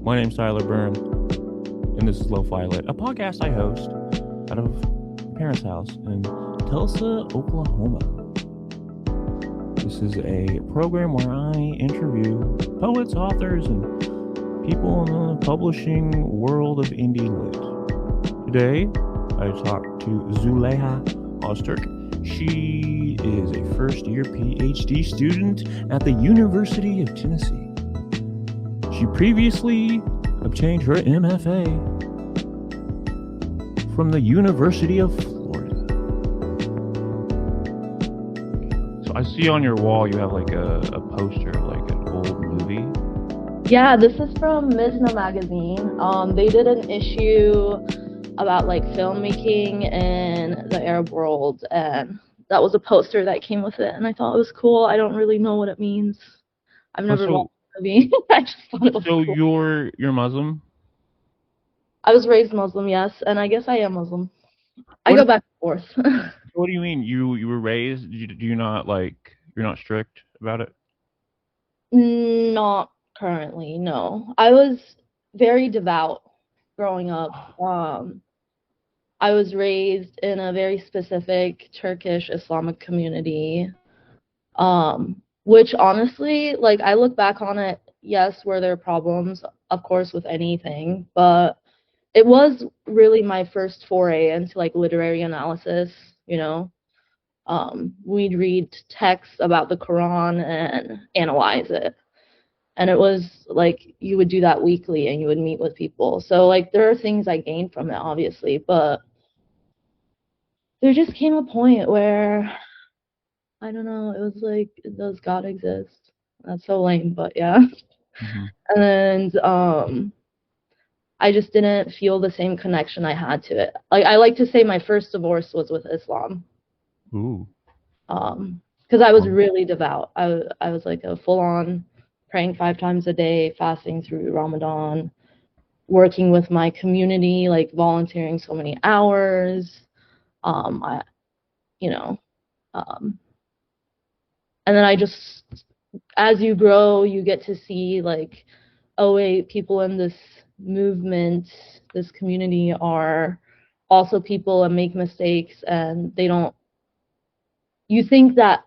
My name's Tyler Byrne, and this is Lo-Fi Lit, a podcast I host out of my parents' house in Tulsa, Oklahoma. This is a program where I interview poets, authors, and people in the publishing world of indie lit. Today, I talked to Zuleyha Ozturk. She is a first-year PhD student at the University of Tennessee. She previously obtained her MFA from the University of Florida. So I see on your wall you have like a poster of like an old movie. Yeah, this is from Mizna magazine. They did an issue about like filmmaking in the Arab world, and that was a poster that came with it, and I thought it was cool. I don't really know what it means. I've never watched the movie. I just thought it was cool. So you're Muslim? I was raised Muslim, yes, and I guess I am Muslim. I go back and forth. What do you mean? You were raised? Do you not like, you're not strict about it? Not currently, no. I was very devout growing up. I was raised in a very specific Turkish Islamic community, which honestly, like, I look back on it, yes, were there problems, of course, with anything, but it was really my first foray into, like, literary analysis, you know? We'd read texts about the Quran and analyze it. And it was, like, you would do that weekly and you would meet with people. So, like, there are things I gained from it, obviously, but there just came a point where, I don't know, it was like, does God exist? That's so lame, but yeah. Mm-hmm. And I just didn't feel the same connection I had to it. Like, I like to say my first divorce was with Islam. Ooh. Because I was really devout. I was like a full-on praying 5 times a day, fasting through Ramadan, working with my community, like volunteering so many hours. And then I just, as you grow, you get to see like, oh wait, people in this movement, this community are also people and make mistakes, and they don't, you think that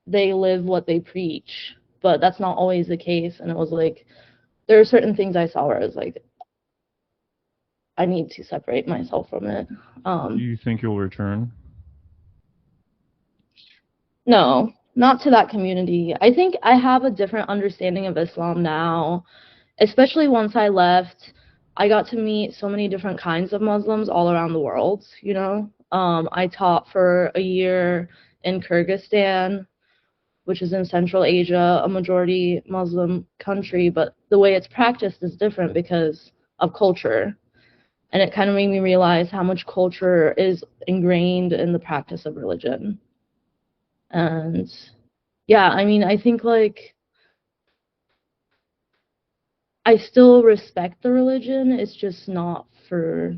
they live what they preach, but that's not always the case. And it was like, there are certain things I saw where I was like, I need to separate myself from it. Do you think you'll return? No, not to that community. I think I have a different understanding of Islam now, especially once I left. I got to meet so many different kinds of Muslims all around the world, you know. I taught for a year in Kyrgyzstan, which is in Central Asia, a majority Muslim country, but the way it's practiced is different because of culture. And it kind of made me realize how much culture is ingrained in the practice of religion. And yeah, I mean, I think like I still respect the religion. It's just not for,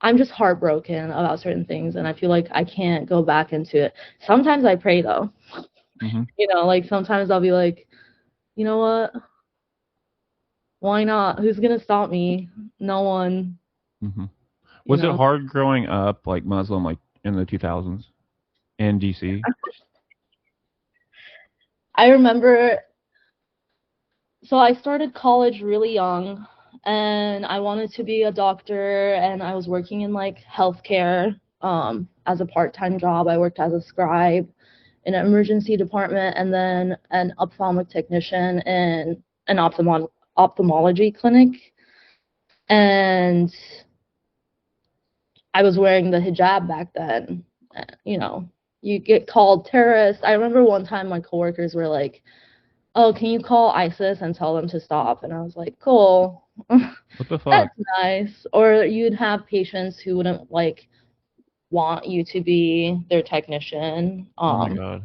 I'm just heartbroken about certain things, and I feel like I can't go back into it. Sometimes I pray though. Mm-hmm. You know, like sometimes I'll be like, you know what? Why not? Who's gonna stop me? No one. Mm-hmm. Was it hard growing up like Muslim, like in the 2000s in DC? I remember, so I started college really young, and I wanted to be a doctor, and I was working in like healthcare as a part-time job. I worked as a scribe in an emergency department, and then an ophthalmic technician in an ophthalmology clinic. And I was wearing the hijab back then. You know, you get called terrorist. I remember one time my coworkers were like, oh, can you call ISIS and tell them to stop? And I was like, cool. What the fuck? That's nice. Or you'd have patients who wouldn't like want you to be their technician. Oh my God.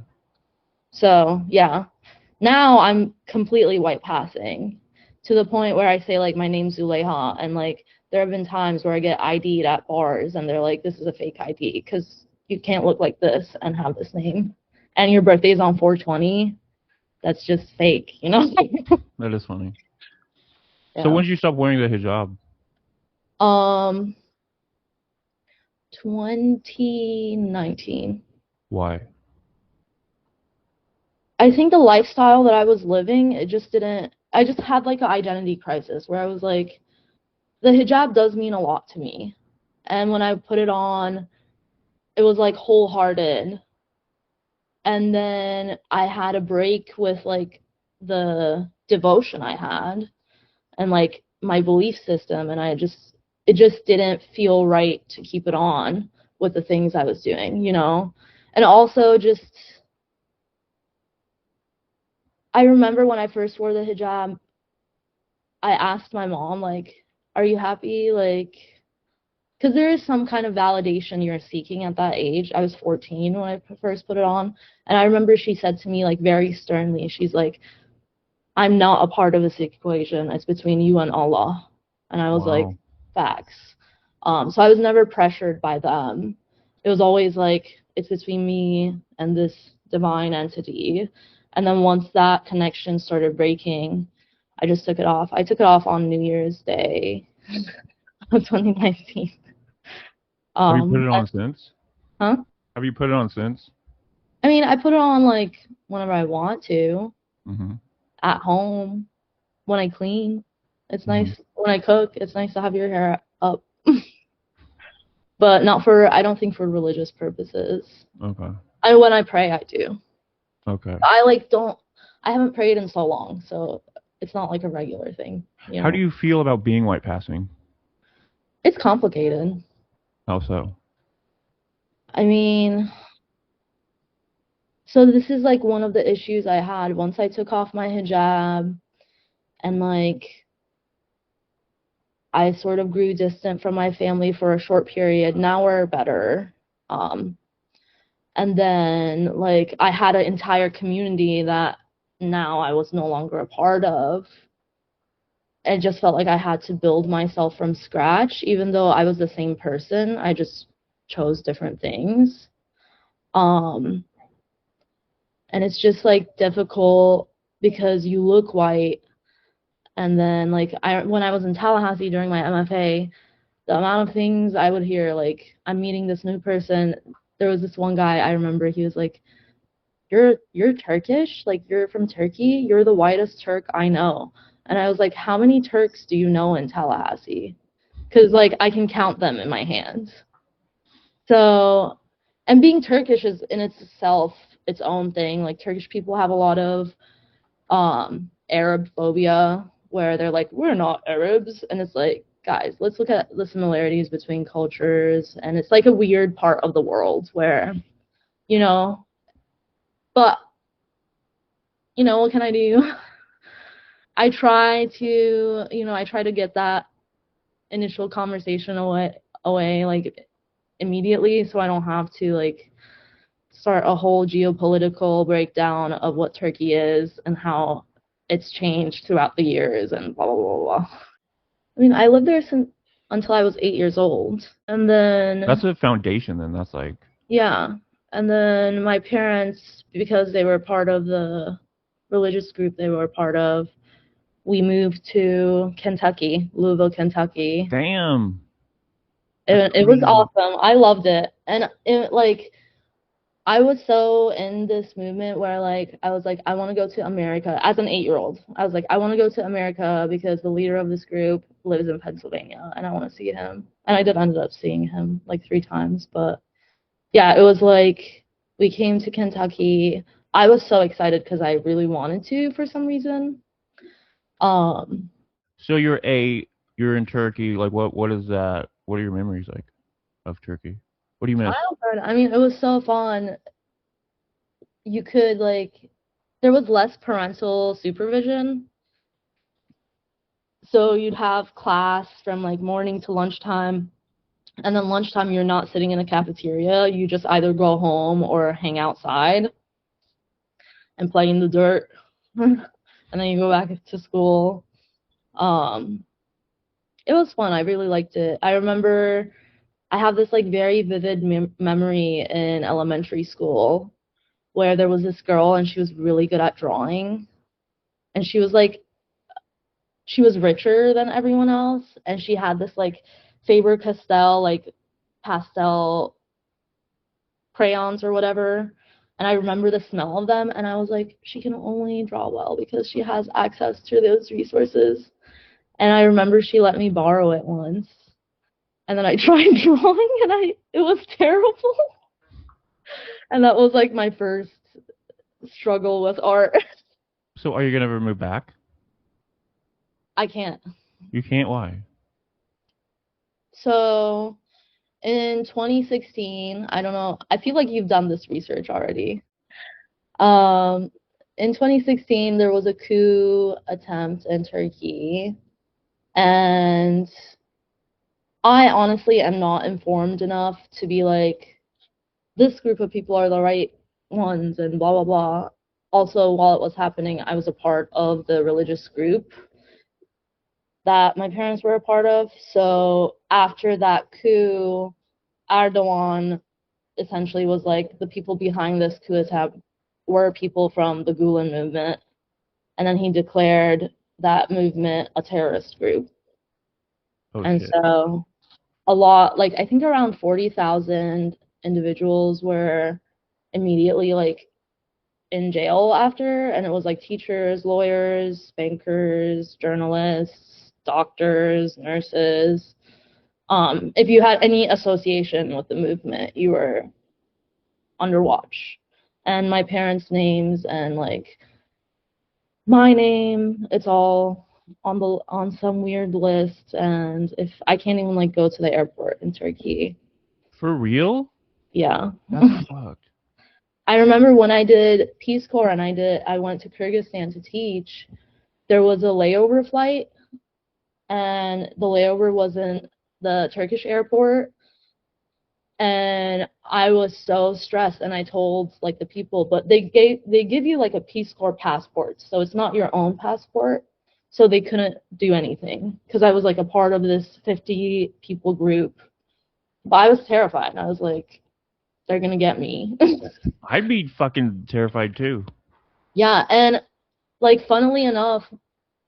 So yeah, now I'm completely white passing to the point where I say like my name's Zuleyha, and like there have been times where I get ID'd at bars and they're like, this is a fake ID because you can't look like this and have this name, and your birthday's on 4/20. That's just fake, you know? That is funny. So Yeah. when did you stop wearing the hijab? Um, 2019. Why? I think the lifestyle that I was living, it just didn't, I just had like an identity crisis where I was like, the hijab does mean a lot to me. And when I put it on, it was like wholehearted. And then I had a break with like the devotion I had and like my belief system, and it just didn't feel right to keep it on with the things I was doing, you know? And also just I remember when I first wore the hijab, I asked my mom like, "Are you happy?" Like, because there is some kind of validation you're seeking at that age. I was 14 when I first put it on, and I remember she said to me like very sternly, she's like, "I'm not a part of this equation. It's between you and Allah." And I was like, Wow. "Facts." So I was never pressured by them. It was always like it's between me and this divine entity. And then once that connection started breaking, I just took it off. I took it off on New Year's Day of 2019. Have you put it I, on since? huh? Have you put it on since? I mean, I put it on like whenever I want to, Mm-hmm. at home, when I clean. It's nice Mm-hmm. when I cook. It's nice to have your hair up, but not for, I don't think for religious purposes. Okay. When I pray, I do. Okay. I like don't. I haven't prayed in so long, so it's not like a regular thing, you How do know. you feel about being white passing? It's complicated. How so? I mean, so this is like one of the issues I had once I took off my hijab and like I sort of grew distant from my family for a short period. Now we're better. Um, and then like I had an entire community that now I was no longer a part of. It just felt like I had to build myself from scratch, even though I was the same person. I just chose different things. Um, and it's just like difficult because you look white, and then like I when I was in Tallahassee during my MFA, the amount of things I would hear, like I'm meeting this new person. There was this one guy I remember, he was like, you're Turkish? Like you're from Turkey? You're the whitest Turk I know. And I was like, how many Turks do you know in Tallahassee? Because like I can count them in my hands. So, and being Turkish is in itself its own thing. Like Turkish people have a lot of Arab phobia where they're like, we're not Arabs, and it's like, guys, let's look at the similarities between cultures, and it's like a weird part of the world where, you know, but what can I do? I try to get that initial conversation away like immediately so I don't have to like start a whole geopolitical breakdown of what Turkey is and how it's changed throughout the years and blah blah blah blah. I mean, I lived there since until I was 8 years old. And That's then a foundation then. That's like, yeah. And then my parents, because they were part of the religious group they were part of, we moved to Kentucky, Louisville, Kentucky. damn. That's It was crazy. awesome. I loved it. And it like I was so in this movement where like I was like I want to go to America as an 8-year-old. I was like I want to go to America because the leader of this group lives in Pennsylvania and I want to see him. And I did end up seeing him like 3 times, but yeah, it was like we came to Kentucky. I was so excited because I really wanted to for some reason. Um, So you're in Turkey. Like what is that? What are your memories like of Turkey? What do you miss? childhood. I mean, it was so fun. You could like there was less parental supervision. So you'd have class from like morning to lunchtime, and then lunchtime you're not sitting in the cafeteria. You just either go home or hang outside and play in the dirt. And then you go back to school. Um, it was fun. I really liked it. I remember I have this like very vivid memory in elementary school where there was this girl and she was really good at drawing. And she was like she was richer than everyone else, and she had this like Faber-Castell like pastel crayons or whatever. And I remember the smell of them, and I was like, she can only draw well because she has access to those resources. And I remember she let me borrow it once. And then I tried drawing, and it was terrible. And that was like my first struggle with art. So are you gonna ever move back? I can't. You can't. Why? So in 2016, I don't know, I feel like you've done this research already. Um, in 2016, there was a coup attempt in Turkey, and I honestly am not informed enough to be like, this group of people are the right ones and blah, blah, blah. Also, while it was happening, I was a part of the religious group that my parents were a part of. So after that coup, Erdogan essentially was like, the people behind this coup attempt were people from the Gulen movement. And then he declared that movement a terrorist group. Oh And shit. so a lot, like I think around 40,000 individuals were immediately like in jail after, and it was like teachers, lawyers, bankers, journalists, doctors, nurses. If you had any association with the movement, you were under watch. And my parents' names and like my name, it's all on some weird list, and if I can't even like go to the airport in Turkey. For real? Yeah. That's fucked. I remember when I did Peace Corps and I went to Kyrgyzstan to teach, there was a layover flight, and the layover was in the Turkish airport, and I was so stressed, and I told like the people, but they give you like a Peace Corps passport, so it's not your own passport, so they couldn't do anything because I was like a part of this 50 people group. But I was terrified. I was like, they're gonna get me. I'd be fucking terrified too. Yeah, and like funnily enough,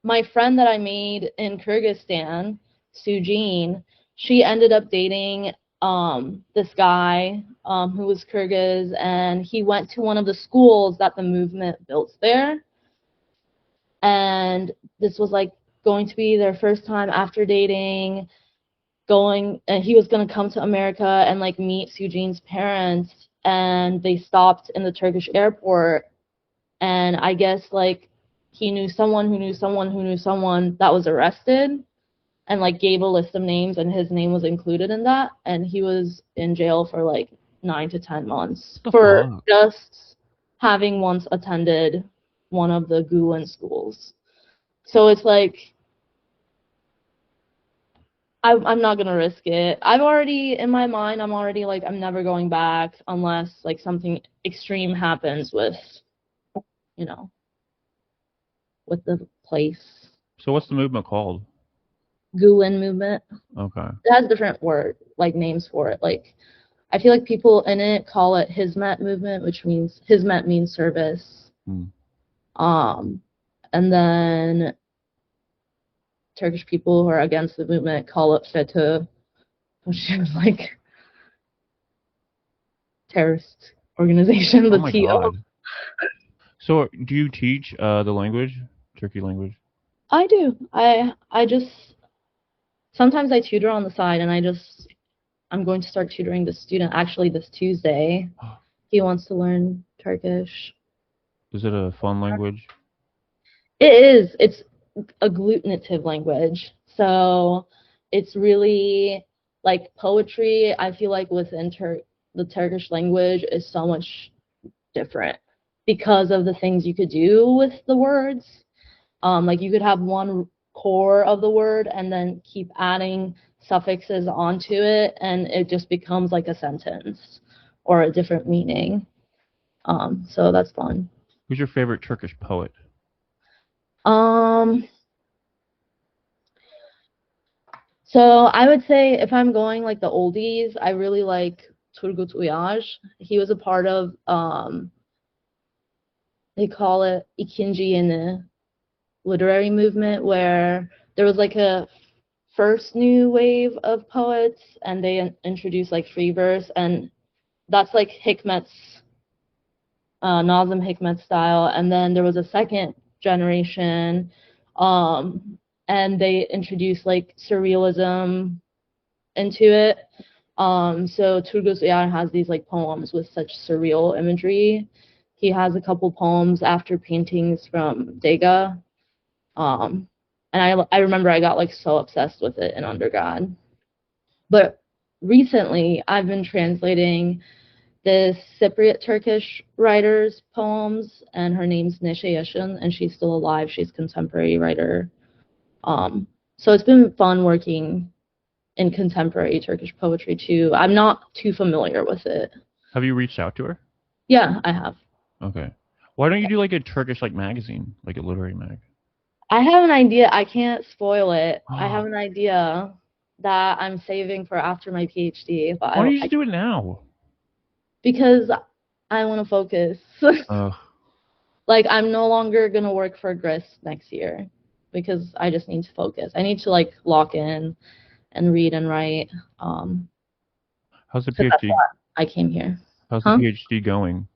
my friend that I made in Kyrgyzstan, Sujin, she ended up dating this guy who was Kyrgyz, and he went to one of the schools that the movement built there. And this was like going to be their first time after dating, going, and he was going to come to America and like meet Sujin's parents, and they stopped in the Turkish airport, and I guess like he knew someone who knew someone who knew someone that was arrested, and like gave a list of names, and his name was included in that, and he was in jail for like 9 to 10 months What the for fuck? just having once attended one of the Gulen schools. So it's like I'm not gonna risk it. I've already in my mind, I'm already like, I'm never going back unless like something extreme happens with, you know, with the place. So what's the movement called? Gulen movement. Okay. It has different word like names for it. Like I feel like people in it call it Hizmet movement, which means Hizmet means service. Hmm. Um, and then Turkish people who are against the movement call it FETÖ, which is like terrorist organization, Oh the my TO. god. So do you teach the language? Turkey language? I do. I just sometimes I tutor on the side, and I'm going to start tutoring the student actually this Tuesday. He wants to learn Turkish. Is it a fun language? It is. It's agglutinative language. So it's really like poetry. I feel like within the Turkish language is so much different because of the things you could do with the words. Like you could have one core of the word and then keep adding suffixes onto it, and it just becomes like a sentence or a different meaning. So that's fun. Who's your favorite Turkish poet? Um, so I would say if I'm going like the oldies, I really like Turgut Uyar. He was a part of they call it İkinci Yeni, literary movement where there was like a first new wave of poets, and they introduced like free verse, and that's like Hikmet's Nazim Hikmet style. And then there was a second generation, and they introduced like surrealism into it. So Turgus Uyar has these like poems with such surreal imagery. He has a couple poems after paintings from Degas. And I remember I got like so obsessed with it in undergrad. But recently I've been translating this Cypriot Turkish writer's poems, and her name's Neşe Yaşın, and she's still alive. She's a contemporary writer. So it's been fun working in contemporary Turkish poetry too. I'm not too familiar with it. Have you reached out to her? Yeah, I have. Okay. Why don't you do like a Turkish like magazine, like a literary mag? I have an idea. I can't spoil it. I have an idea that I'm saving for after my PhD. But why don't you just do it now? Because I want to focus. Like, I'm no longer going to work for GRIS next year because I just need to focus. I need to, like, lock in and read and write. How's the PhD? I came here. How's the PhD going?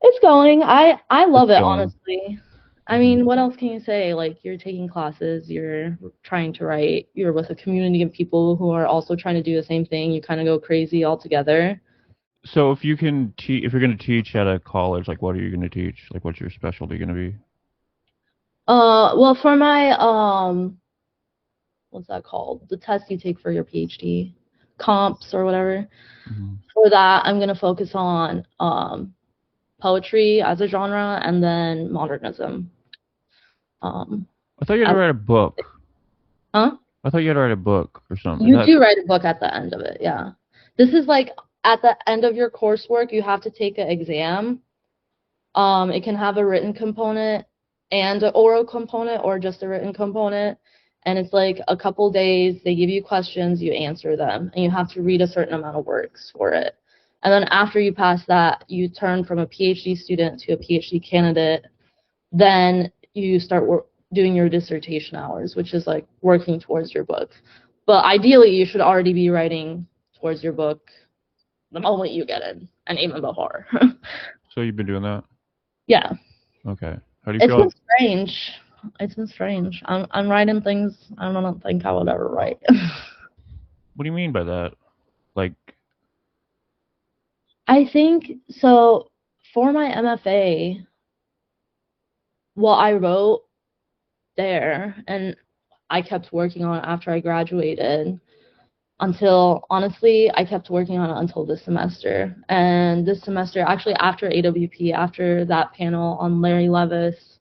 It's going. I love it, honestly. I mean, what else can you say? Like, you're taking classes, you're trying to write, you're with a community of people who are also trying to do the same thing. You kind of go crazy all together. So if you can if you're going to teach at a college, like what are you going to teach? Like what's your specialty going to be? Well, for my what's that called? The test you take for your PhD, comps or whatever. For that, I'm going to focus on poetry as a genre and then modernism. I thought you had to write a book. Huh? I thought you had to write a book or something. You do write a book at the end of it, yeah. This is like at the end of your coursework, you have to take an exam. It can have a written component and an oral component or just a written component. And it's like a couple days, they give you questions, you answer them, and you have to read a certain amount of works for it. And then after you pass that, you turn from a PhD student to a PhD candidate. Then you start doing your dissertation hours, which is like working towards your book. But ideally, you should already be writing towards your book the moment you get in, and even before. So you've been doing that? Yeah. Okay. How do you feel? It's been strange. It's been strange. I'm writing things I don't think I would ever write. What do you mean by that? Like, I think so. For my MFA, what I wrote there, and I kept working on it after I graduated until, honestly, I kept working on it until this semester. And this semester, actually after AWP, after that panel on Larry Levis,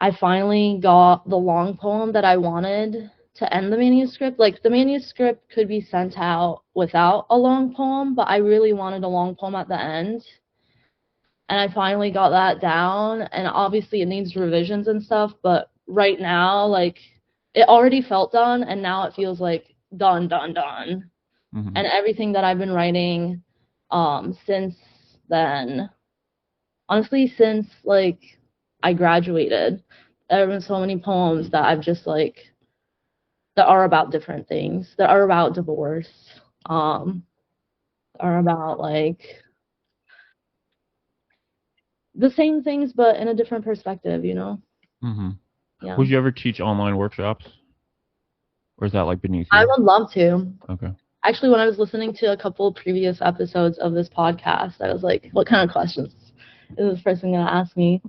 I finally got the long poem that I wanted to end the manuscript. Like, the manuscript could be sent out without a long poem, but I really wanted a long poem at the end. And I finally got that down, and obviously it needs revisions and stuff, but right now, like, it already felt done, and now it feels like done. And everything that I've been writing since then, honestly, since, like, I graduated, there have been so many poems that I've just, like, that are about different things, that are about divorce, are about, like, the same things, but in a different perspective, you know? Yeah. Would you ever teach online workshops? Or is that, like, beneath you? I would love to. Okay. Actually, when I was listening to a couple previous episodes of this podcast, I was like, what kind of questions is this person going to ask me?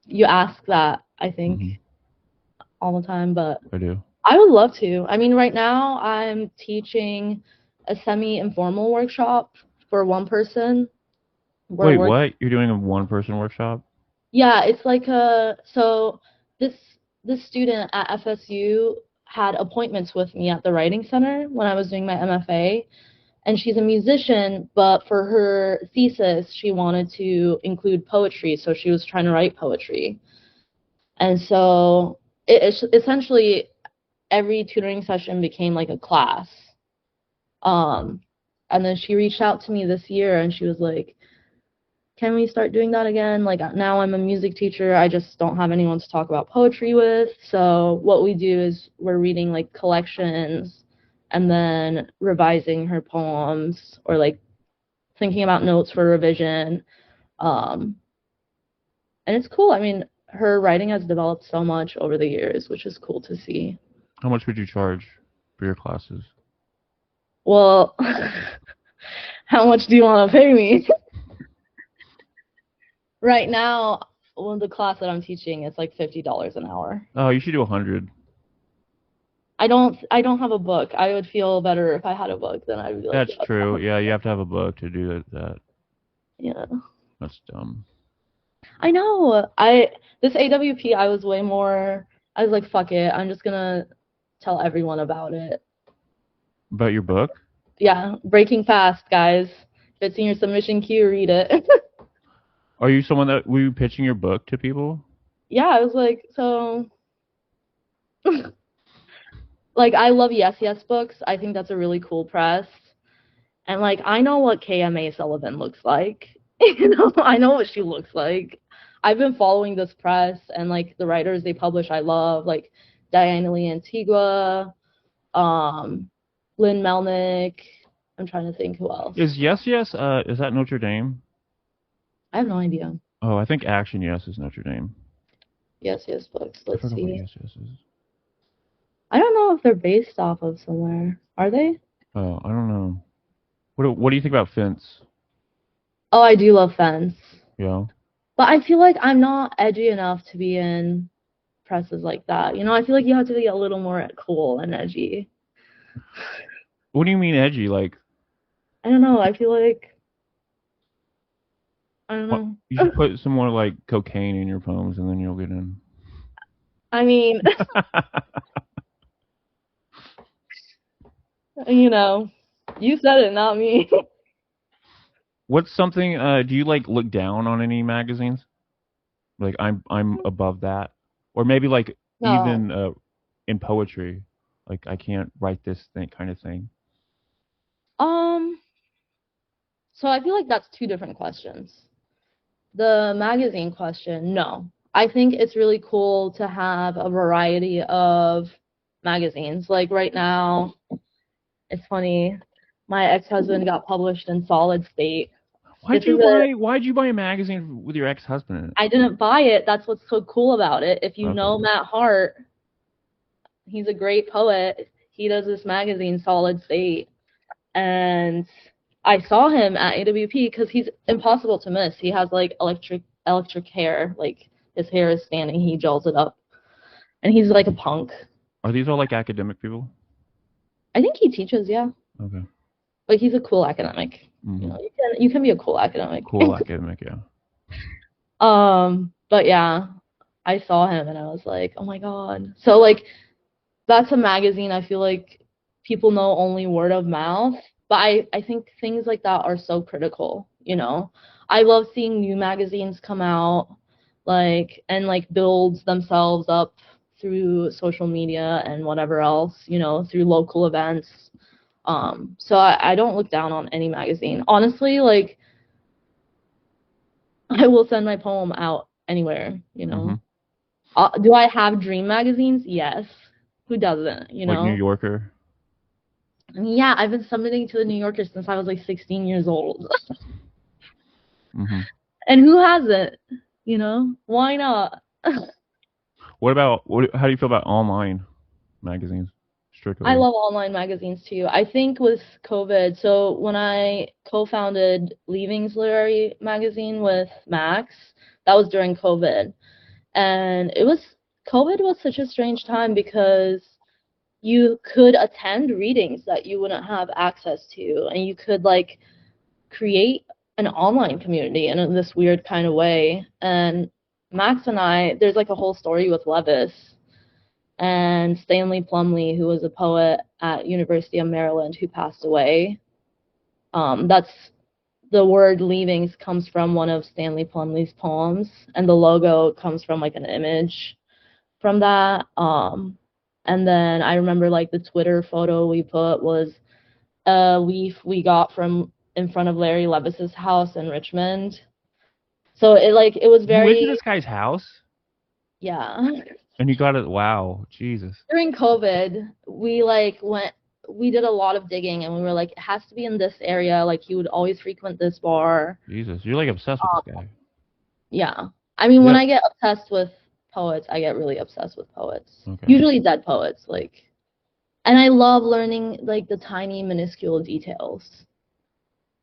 You ask that, I think, all the time, but I do. I would love to. I mean, right now I'm teaching a semi-informal workshop for one person. Wait, what? You're doing a one-person workshop? Yeah, it's like so this student at FSU had appointments with me at the Writing Center when I was doing my MFA, and she's a musician, but for her thesis she wanted to include poetry, so she was trying to write poetry. And so essentially every tutoring session became like a class. And then she reached out to me this year and she was like, can we start doing that again? Like now I'm a music teacher. I just don't have anyone to talk about poetry with. So what we do is we're reading like collections and then revising her poems or like thinking about notes for revision. Um, and it's cool. I mean, her writing has developed so much over the years, which is cool to see. How much would you charge for your classes? Well, how much do you want to pay me? Right now, well, the class that I'm teaching is like $50 an hour. Oh, you should do 100. I don't have a book. I would feel better if I had a book. Then I'd be like, That's true. Yeah, you have to have a book to do that. yeah. That's dumb. I know. This AWP, I was way more. I was like, fuck it. I'm just gonna tell everyone about it. About your book? Yeah, breaking fast, guys. If it's in your submission queue, read it. Are you someone that were you pitching your book to people? Yeah, I was like, so like I love Yes Yes books. I think that's a really cool press. And like I know what KMA Sullivan looks like. You know, I know what she looks like. I've been following this press and like the writers they publish I love, like Diana Lee Antigua, Lynn Melnick. I'm trying to think who else. Is Yes Yes is that Notre Dame? I have no idea. Oh, I think Action Yes is Notre Dame. Yes Yes books. I Let's forgot what see. Yes Yes is. I don't know if they're based off of somewhere. Are they? Oh, I don't know. What do you think about Fence? Oh, I do love Fence. Yeah. But I feel like I'm not edgy enough to be in presses like that. You know, I feel like you have to be a little more cool and edgy. What do you mean edgy? Like, I don't know. I feel like I don't what, know. you should put some more like cocaine in your poems, and then you'll get in. I mean, you know, you said it, not me. What's something? Do you like look down on any magazines? Like I'm above that, or maybe like No. even in poetry, like I can't write this thing kind of thing. So I feel like that's two different questions. The magazine question, no. I think it's really cool to have a variety of magazines. Like right now, it's funny, my ex-husband got published in Solid State. Why'd you buy a magazine with your ex-husband in it? I didn't buy it. That's what's so cool about it. If you Okay. know Matt Hart, he's a great poet. He does this magazine, Solid State. And I saw him at AWP because he's impossible to miss. He has like electric hair. Like his hair is standing. He gels it up. And he's like a punk. Are these all like academic people? I think he teaches, yeah. Okay. But he's a cool academic. Mm-hmm. You know, you can be a cool academic. Cool academic, yeah. But yeah, I saw him and I was like, oh my God. So like that's a magazine I feel like people know only word of mouth. But I think things like that are so critical, you know. I love seeing new magazines come out, like, and like build themselves up through social media and whatever else, you know, through local events. So I don't look down on any magazine. Honestly, like, I will send my poem out anywhere, you know. Mm-hmm. Do I have dream magazines? Yes. Who doesn't, you know? Like New Yorker? I mean, yeah, I've been submitting to the New Yorker since I was like 16 years old. Mm-hmm. And who hasn't? You know? Why not? How do you feel about online magazines? Strictly. I love online magazines too. I think with COVID, so when I co-founded Leaving's Literary Magazine with Max, that was during COVID. And COVID was such a strange time because you could attend readings that you wouldn't have access to, and you could like create an online community in this weird kind of way. And Max and I, there's like a whole story with Levis and Stanley Plumley, who was a poet at University of Maryland who passed away. That's the word leavings comes from one of Stanley Plumley's poems, and the logo comes from like an image from that. And then I remember like the Twitter photo we put was a leaf we got from in front of Larry Levis's house in Richmond. So it was You went to very, this guy's house yeah. and you got it. Wow, Jesus. During COVID, we did a lot of digging and we were like, it has to be in this area. Like he would always frequent this bar. Jesus, you're like obsessed with this guy. Yeah. I mean, when Yep. I get obsessed with poets, I get really obsessed with poets. Okay. Usually dead poets, and I love learning like the tiny minuscule details.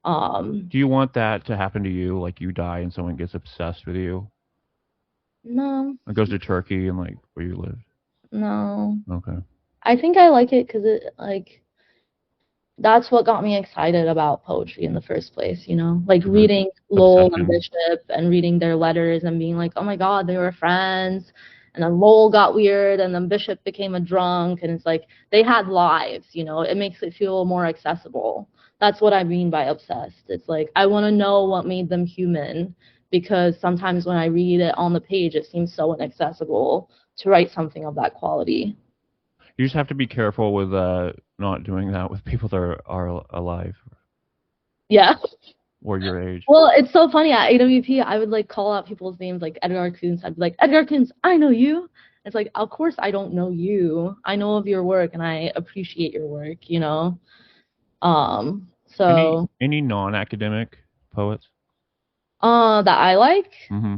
Do you want that to happen to you? Like you die and someone gets obsessed with you? No, It goes to Turkey and like where you live. no. Okay. I think I like it because that's what got me excited about poetry in the first place, like reading Lowell and Obsession. Bishop and reading their letters and being like, oh my God, they were friends. And then Lowell got weird and then Bishop became a drunk. And it's like they had lives, it makes it feel more accessible. That's what I mean by obsessed. It's like I want to know what made them human because sometimes when I read it on the page, it seems so inaccessible to write something of that quality. You just have to be careful with not doing that with people that are alive Yeah. or your age. Well, it's so funny at AWP. I would like call out people's names like Edgar Kuntz. I'd be like, Edgar Kuntz, I know you. It's like, of course I don't know you. I know of your work and I appreciate your work. Any So any non-academic poets? that I like. Mm-hmm.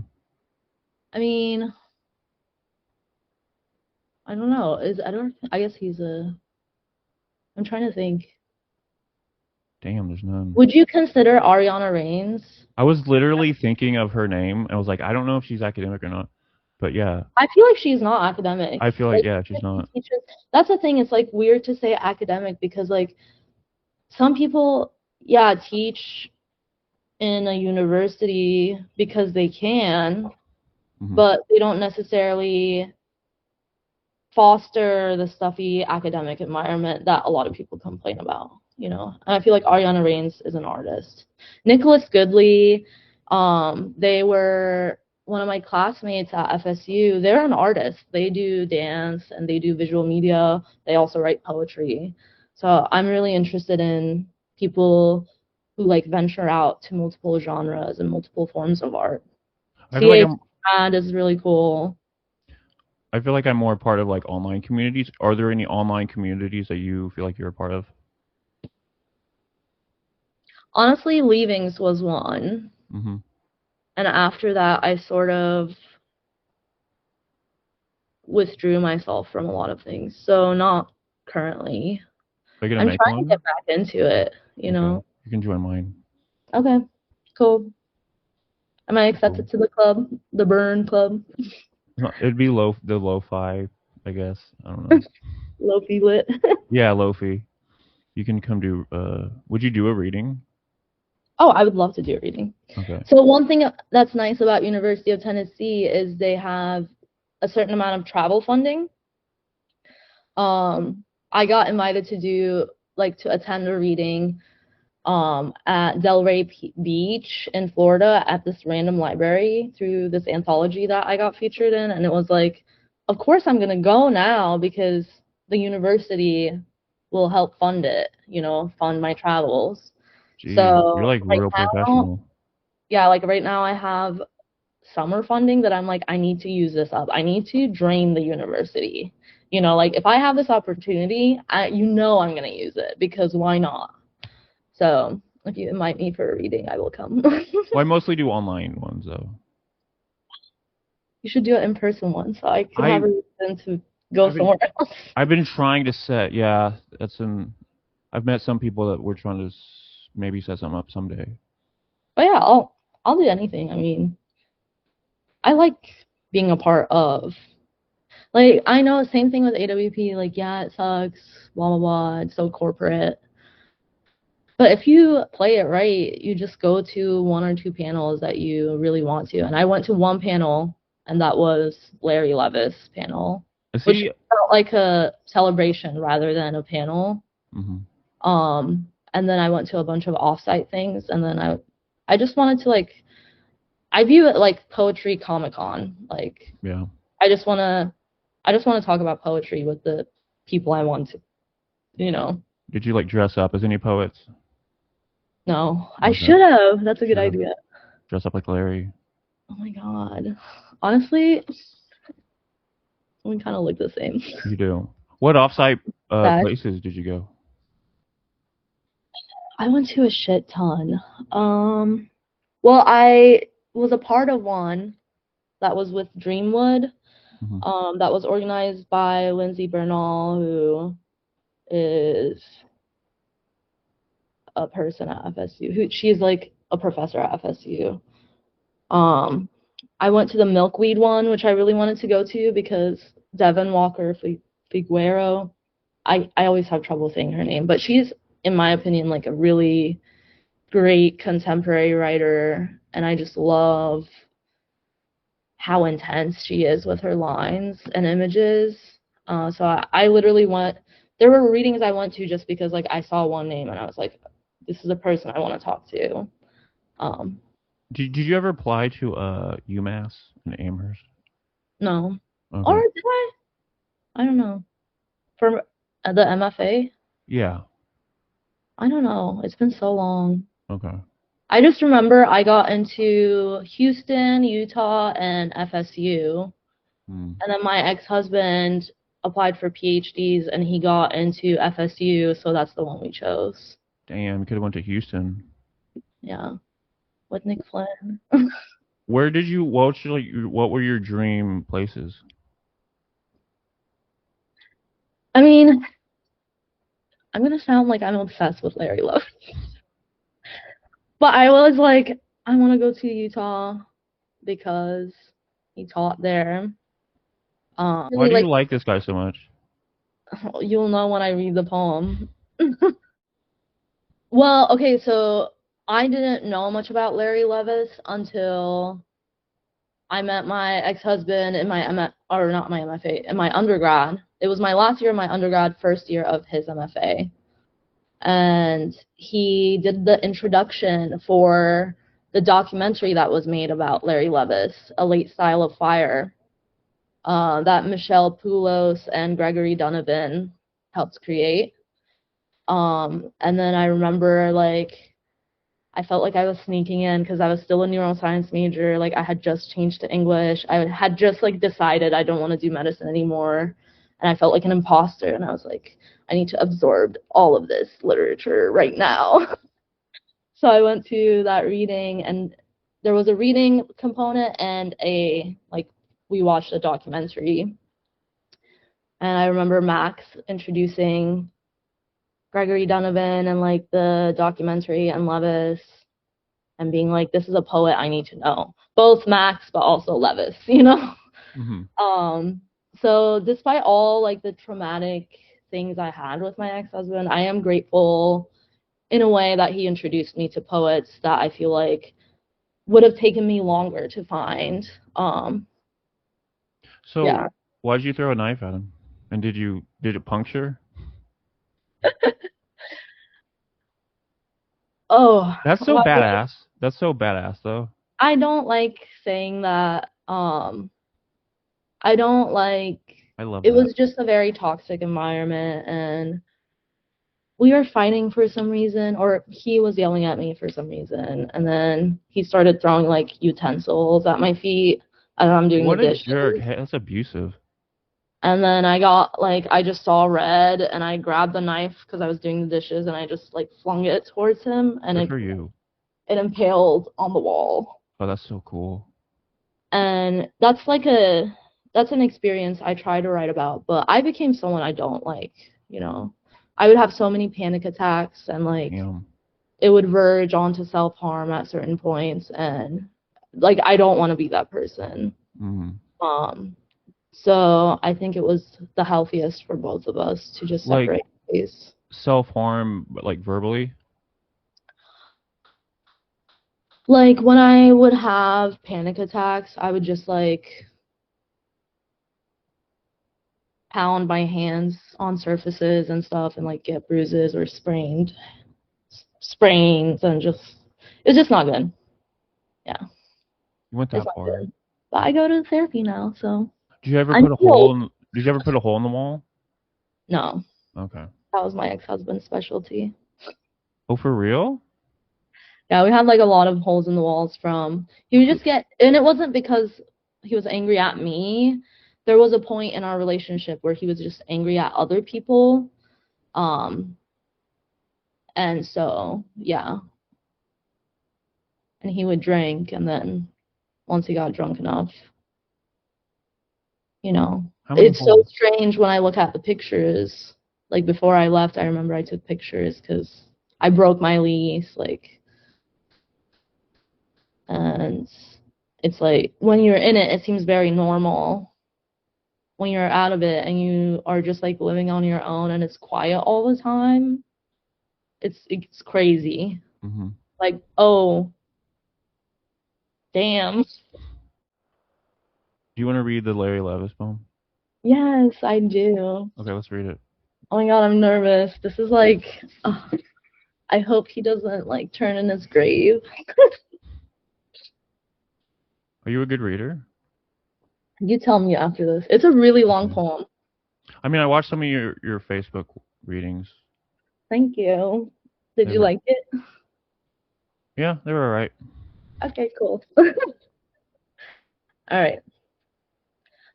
I mean, I don't know. Is Edgar? I guess he's a. I'm trying to think. Damn, there's none. Would you consider Ariana Reigns? I was literally thinking of her name. I was like, I don't know if she's academic or not. But yeah, I feel like she's not academic. I feel like yeah, she's not. That's the thing. It's like weird to say academic because like some people, yeah, teach in a university because they can, Mm-hmm. but they don't necessarily foster the stuffy academic environment that a lot of people complain about. And I feel like Ariana Reigns is an artist. Nicholas Goodley, they were one of my classmates at FSU. They're an artist. They do dance and they do visual media. They also write poetry. So I'm really interested in people who like venture out to multiple genres and multiple forms of art. I feel like CA is really cool. I feel like I'm more part of like online communities. Are there any online communities that you feel like you're a part of? Honestly, Leavings was one. Mm-hmm. And after that, I sort of withdrew myself from a lot of things. So not currently. Are you gonna I'm make trying to one? get back into it. You can join mine. Okay, cool. Am I Cool. accepted to the club? The Burn Club? It'd be the lo-fi, I guess. I don't know. Lofi lit. Yeah, lo-fi. You can come do. Would you do a reading? Oh, I would love to do a reading. Okay. So one thing that's nice about University of Tennessee is they have a certain amount of travel funding. I got invited to attend a reading at Delray Beach in Florida at this random library through this anthology that I got featured in, and it was like, of course I'm gonna go now because the university will help fund it, fund my travels. Jeez, you're So like real professional. like right now I have summer funding that I'm like, I need to use this up. I need to drain the university. Like if I have this opportunity, I'm gonna use it because why not? So if you invite me for a reading, I will come. Well, I mostly do online ones though. You should do it in person one so I could have I a reason to go somewhere else. I've been trying to set. Yeah, I've met some people that we're trying to maybe set something up someday. But yeah, I'll do anything. I mean, I like being a part of. Like I know same thing with AWP. Like yeah, it sucks. Blah blah blah. It's so corporate. But if you play it right, you just go to one or two panels that you really want to. And I went to one panel, and that was Larry Levis' panel, which felt like a celebration rather than a panel. Mm-hmm. And then I went to a bunch of offsite things, and then I just wanted to I view it like poetry Comic-Con. Like yeah, I just wanna talk about poetry with the people I want to. Did you like dress up as any poets? No, I should have. That's a good idea. Dress up like Larry. Oh my God. Honestly, we kind of look the same. You do. What offsite Sex. places did you go? I went to a shit ton. Um, well, I was a part of one that was with Dreamwood. Hmm. That was organized by Lindsay Bernal, who is a person at FSU. Who she's like a professor at FSU. Um, I went to the Milkweed one, which I really wanted to go to because Devon Walker Figuero. I always have trouble saying her name, but she's, in my opinion, like a really great contemporary writer, and I just love how intense she is with her lines and images. So I literally went. There were readings I went to just because like I saw one name and I was like, this is a person I want to talk to. Um, Did you ever apply to UMass in Amherst? no, or Okay. did I? I don't know. For the MFA, Yeah. I don't know. It's been so long. Okay. I just remember I got into Houston, Utah, and FSU. Hmm. And then my ex-husband applied for PhDs and he got into FSU, so that's the one we chose. Damn, you could have went to Houston. Yeah, with Nick Flynn. Where did you? What were your dream places? I mean, I'm gonna sound like I'm obsessed with Larry Love, but I was like, I want to go to Utah because he taught there. Why Really do you like, like this guy so much? you'll know when I read the poem. Well, okay, so I didn't know much about Larry Levis until I met my ex-husband in my MF, or not my MFA, in my undergrad. It was my last year of my undergrad, first year of his MFA. And he did the introduction for the documentary that was made about Larry Levis, A Late Style of Fire, that Michelle Poulos and Gregory Donovan helped create. And then I remember like I felt like I was sneaking in because I was still a neuroscience major. Like I had just changed to English. I had just like decided I don't want to do medicine anymore. And I felt like an imposter. And I was like, I need to absorb all of this literature right now. So I went to that reading and there was a reading component and a like we watched a documentary. And I remember Max introducing Gregory Donovan and like the documentary and Levis and being like, this is a poet I need to know. Both Max, but also Levis, you know? Hmm. Um, so despite all like the traumatic things I had with my ex-husband, I am grateful in a way that he introduced me to poets that I feel like would have taken me longer to find. So, Yeah. why did you throw a knife at him? And did it puncture? Oh, That's so well, badass. That's so badass, though. I don't like saying that. I don't like I love it that. was just a very toxic environment and we were fighting for some reason, or he was yelling at me for some reason, and then he started throwing like utensils at my feet as I'm doing the What a jerk. dishes. Hey, that's abusive. And then I got like I just saw red, and I grabbed the knife because I was doing the dishes, and I just like flung it towards him, and Good it for you. it impaled on the wall. Oh, that's so cool. And that's an experience I try to write about, but I became someone I don't like, you know. I would have so many panic attacks and like Damn. it would verge onto self-harm at certain points and like I don't want to be that person. Hmm. Um so I think it was the healthiest for both of us to just Like separate ways. self-harm, but like verbally. Like when I would have panic attacks, I would just like pound my hands on surfaces and stuff and like get bruises or sprains and just it's just not good. Yeah, You went it's that not far. good. But I go to therapy now, so Did you ever I'm put a hole healed. in? Did you ever put a hole in the wall? No, Okay. that was my ex-husband's specialty. Oh, for real? Yeah, we had like a lot of holes in the walls from he would just get, and it wasn't because he was angry at me. There was a point in our relationship where he was just angry at other people. Um, and so yeah, and he would drink, and then once he got drunk enough, you know, How many it's so holes? strange when I look at the pictures. Like before I left, I remember I took pictures because I broke my lease, like, and it's like when you're in it, it seems very normal. When you're out of it and you are just like living on your own and it's quiet all the time, it's crazy. Mm-hmm. Like, oh, damn. Do you want to read the Larry Levis poem? Yes, I do. Okay, let's read it. Oh my God, I'm nervous. This is like, I hope he doesn't like turn in his grave. Are you a good reader? You tell me after this. It's a really long Okay. poem. I mean, I watched some of your Facebook readings. Thank you. Did They you were, like it? yeah, they were all right. Okay, cool. All right.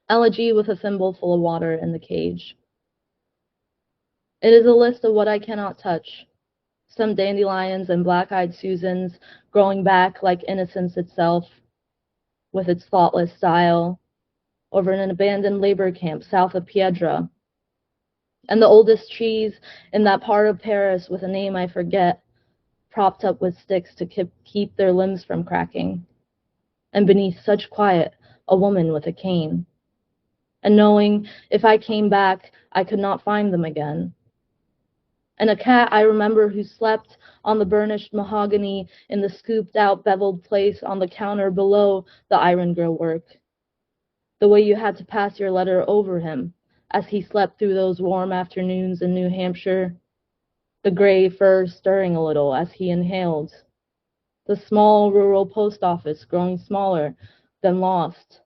Elegy with a thimble full of water in the cage. It is a list of what I cannot touch. Some dandelions and black-eyed Susans growing back like innocence itself, with its thoughtless style, over an abandoned labor camp south of Piedra. And the oldest trees in that part of Paris with a name I forget, propped up with sticks to keep their limbs from cracking. And beneath such quiet, a woman with a cane. And knowing if I came back, I could not find them again. And a cat I remember who slept on the burnished mahogany in the scooped-out beveled place on the counter below the iron grill work. The way you had to pass your letter over him as he slept through those warm afternoons in New Hampshire, the gray fur stirring a little as he inhaled, the small rural post office growing smaller, then lost,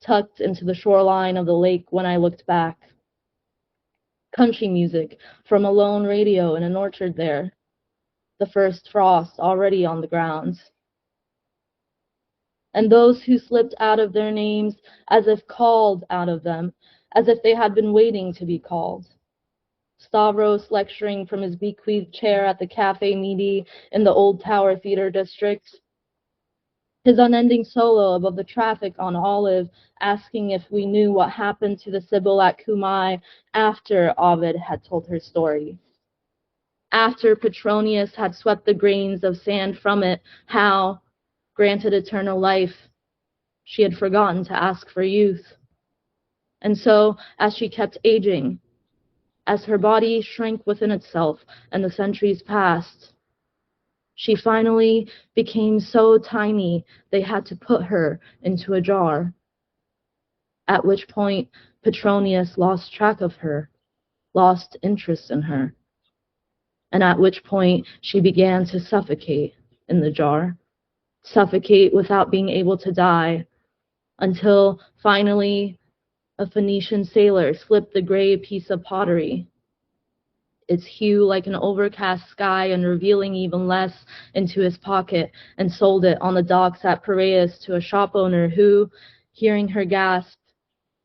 tucked into the shoreline of the lake when I looked back. Country music from a lone radio in an orchard there, the first frost already on the ground. And those who slipped out of their names as if called out of them, as if they had been waiting to be called. Stavros lecturing from his bequeathed chair at the Café Midi in the Old Tower Theater District. His unending solo above the traffic on Olive, asking if we knew what happened to the Sibyl at Cumae after Ovid had told her story. After Petronius had swept the grains of sand from it, how, granted eternal life, she had forgotten to ask for youth. And so, as she kept aging, as her body shrank within itself and the centuries passed, she finally became so tiny they had to put her into a jar. At which point, Petronius lost track of her, lost interest in her, and at which point she began to suffocate in the jar, suffocate without being able to die, until finally a Phoenician sailor slipped the gray piece of pottery, its hue like an overcast sky and revealing even less, into his pocket, and sold it on the docks at Piraeus to a shop owner who, hearing her gasp,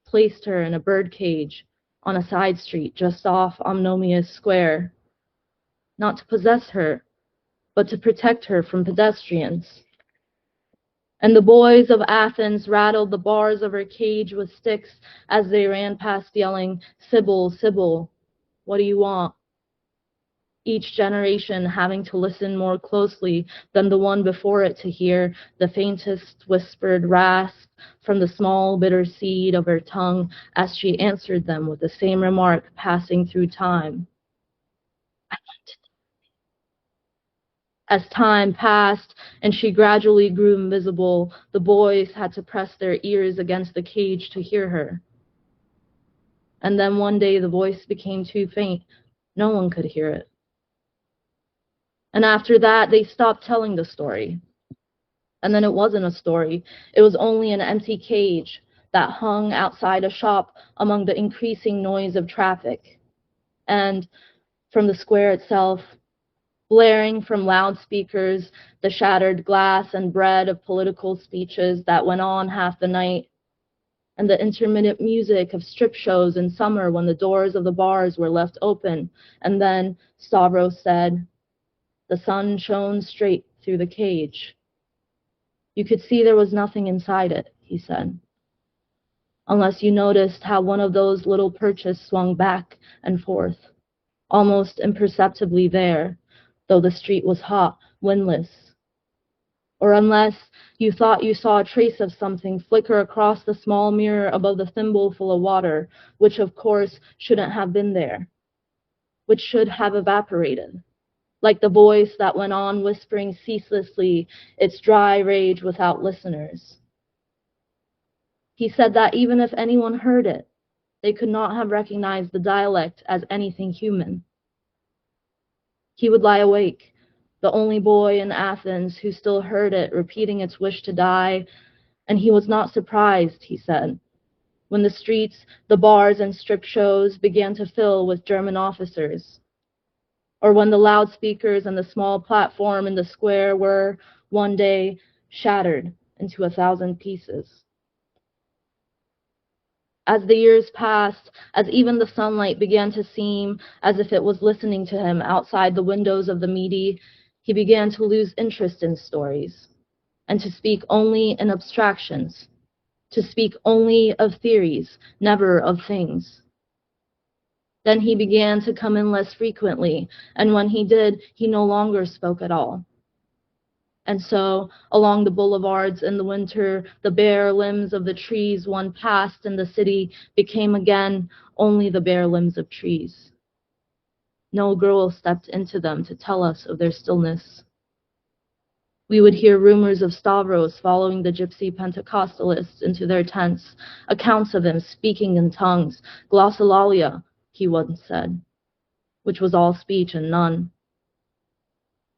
placed her in a bird cage on a side street just off Omnomius Square, not to possess her, but to protect her from pedestrians. And the boys of Athens rattled the bars of her cage with sticks as they ran past yelling, "Sibyl, Sibyl, what do you want?" Each generation having to listen more closely than the one before it to hear the faintest whispered rasp from the small bitter seed of her tongue as she answered them with the same remark passing through time. As time passed and she gradually grew invisible, the boys had to press their ears against the cage to hear her. And then one day the voice became too faint. No one could hear it. And after that, they stopped telling the story. And then it wasn't a story. It was only an empty cage that hung outside a shop among the increasing noise of traffic. And from the square itself, blaring from loudspeakers, the shattered glass and bread of political speeches that went on half the night, and the intermittent music of strip shows in summer when the doors of the bars were left open. And then, Stavros said, the sun shone straight through the cage. You could see there was nothing inside it, he said, unless you noticed how one of those little perches swung back and forth, almost imperceptibly there, though the street was hot, windless. Or unless you thought you saw a trace of something flicker across the small mirror above the thimbleful of water, which of course shouldn't have been there, which should have evaporated, like the voice that went on whispering ceaselessly its dry rage without listeners. He said that even if anyone heard it, they could not have recognized the dialect as anything human. He would lie awake, the only boy in Athens who still heard it repeating its wish to die, and he was not surprised, he said, when the streets, the bars and strip shows began to fill with German officers, or when the loudspeakers and the small platform in the square were, one day, shattered into 1,000 pieces. As the years passed, as even the sunlight began to seem as if it was listening to him outside the windows of the Midi, he began to lose interest in stories, and to speak only in abstractions, to speak only of theories, never of things. Then he began to come in less frequently, and when he did, he no longer spoke at all. And so, along the boulevards in the winter, the bare limbs of the trees one passed in the city became again only the bare limbs of trees. No girl stepped into them to tell us of their stillness. We would hear rumors of Stavros following the gypsy Pentecostalists into their tents, accounts of him speaking in tongues, glossolalia, he once said, which was all speech and none.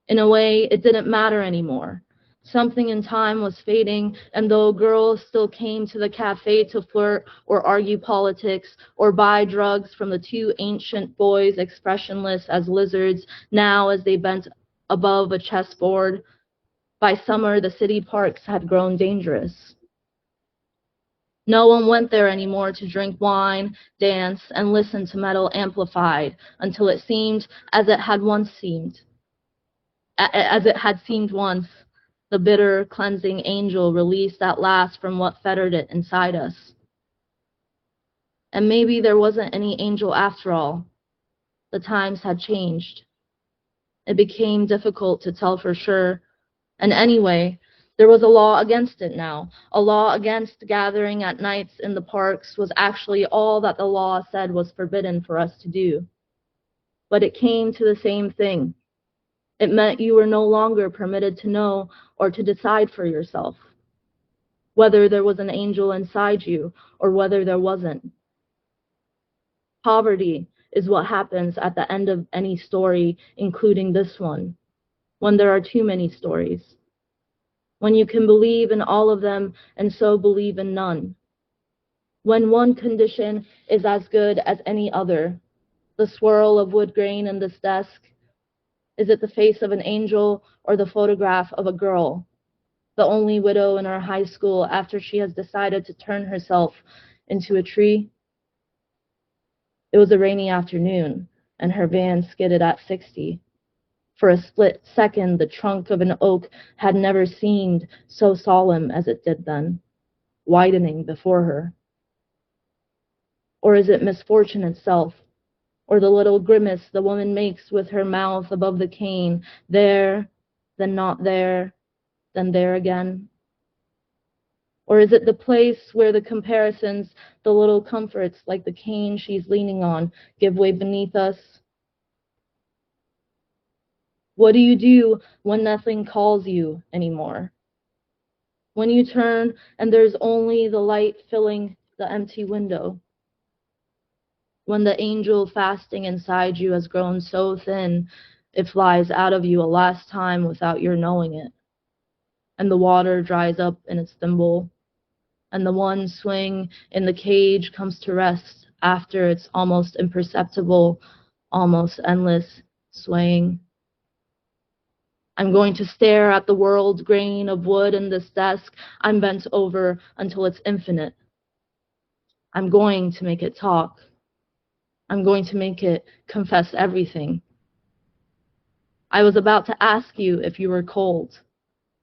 In a way, it didn't matter anymore. Something in time was fading, and though girls still came to the cafe to flirt or argue politics or buy drugs from the two ancient boys expressionless as lizards, now as they bent above a chessboard, by summer the city parks had grown dangerous. No one went there anymore to drink wine, dance, and listen to metal amplified until it seemed as it had seemed once, the bitter, cleansing angel released at last from what fettered it inside us. And maybe there wasn't any angel after all. The times had changed. It became difficult to tell for sure. And anyway, there was a law against it now. A law against gathering at nights in the parks was actually all that the law said was forbidden for us to do. But it came to the same thing. It meant you were no longer permitted to know or to decide for yourself whether there was an angel inside you or whether there wasn't. Poverty is what happens at the end of any story, including this one, when there are too many stories, when you can believe in all of them and so believe in none, when one condition is as good as any other. The swirl of wood grain in this desk, is it the face of an angel or the photograph of a girl, the only widow in our high school after she has decided to turn herself into a tree? It was a rainy afternoon, and her van skidded at 60. For a split second, the trunk of an oak had never seemed so solemn as it did then, widening before her. Or is it misfortune itself? Or the little grimace the woman makes with her mouth above the cane, there, then not there, then there again? Or is it the place where the comparisons, the little comforts like the cane she's leaning on, give way beneath us? What do you do when nothing calls you anymore? When you turn and there's only the light filling the empty window? When the angel fasting inside you has grown so thin it flies out of you a last time without your knowing it, and the water dries up in its thimble, and the one swing in the cage comes to rest after its almost imperceptible, almost endless swaying. I'm going to stare at the world grain of wood in this desk. I'm bent over until it's infinite. I'm going to make it talk. I'm going to make it confess everything. I was about to ask you if you were cold,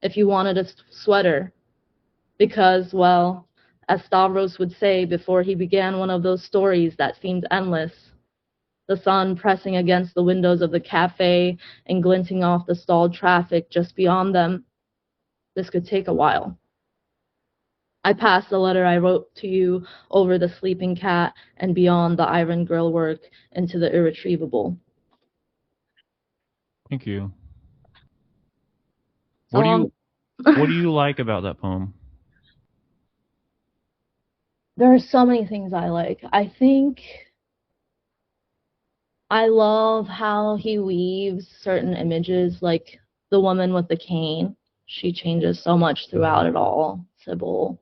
if you wanted a sweater, because, well, as Stavros would say before he began one of those stories that seemed endless, the sun pressing against the windows of the cafe and glinting off the stalled traffic just beyond them, this could take a while. I passed the letter I wrote to you over the sleeping cat and beyond the iron grill work into the irretrievable. Thank you. So What do you like about that poem? there are so many things I like. I think I love how he weaves certain images, like the woman with the cane. She changes so much throughout it all. Sybil.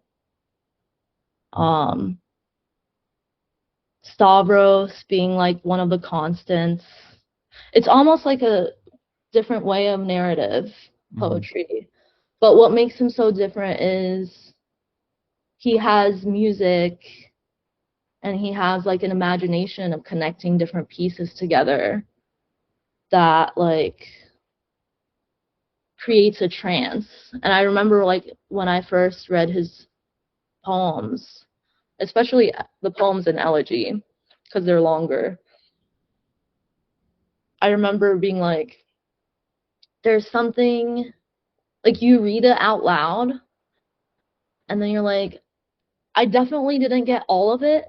Stavros being like one of the constants. It's almost like a different way of narrative poetry. Mm-hmm. But what makes him so different is he has music and he has like an imagination of connecting different pieces together that like creates a trance. And I remember like when I first read his poems, especially the poems in elegy, because they're longer, I remember being like, there's something, like you read it out loud and then you're like, I definitely didn't get all of it,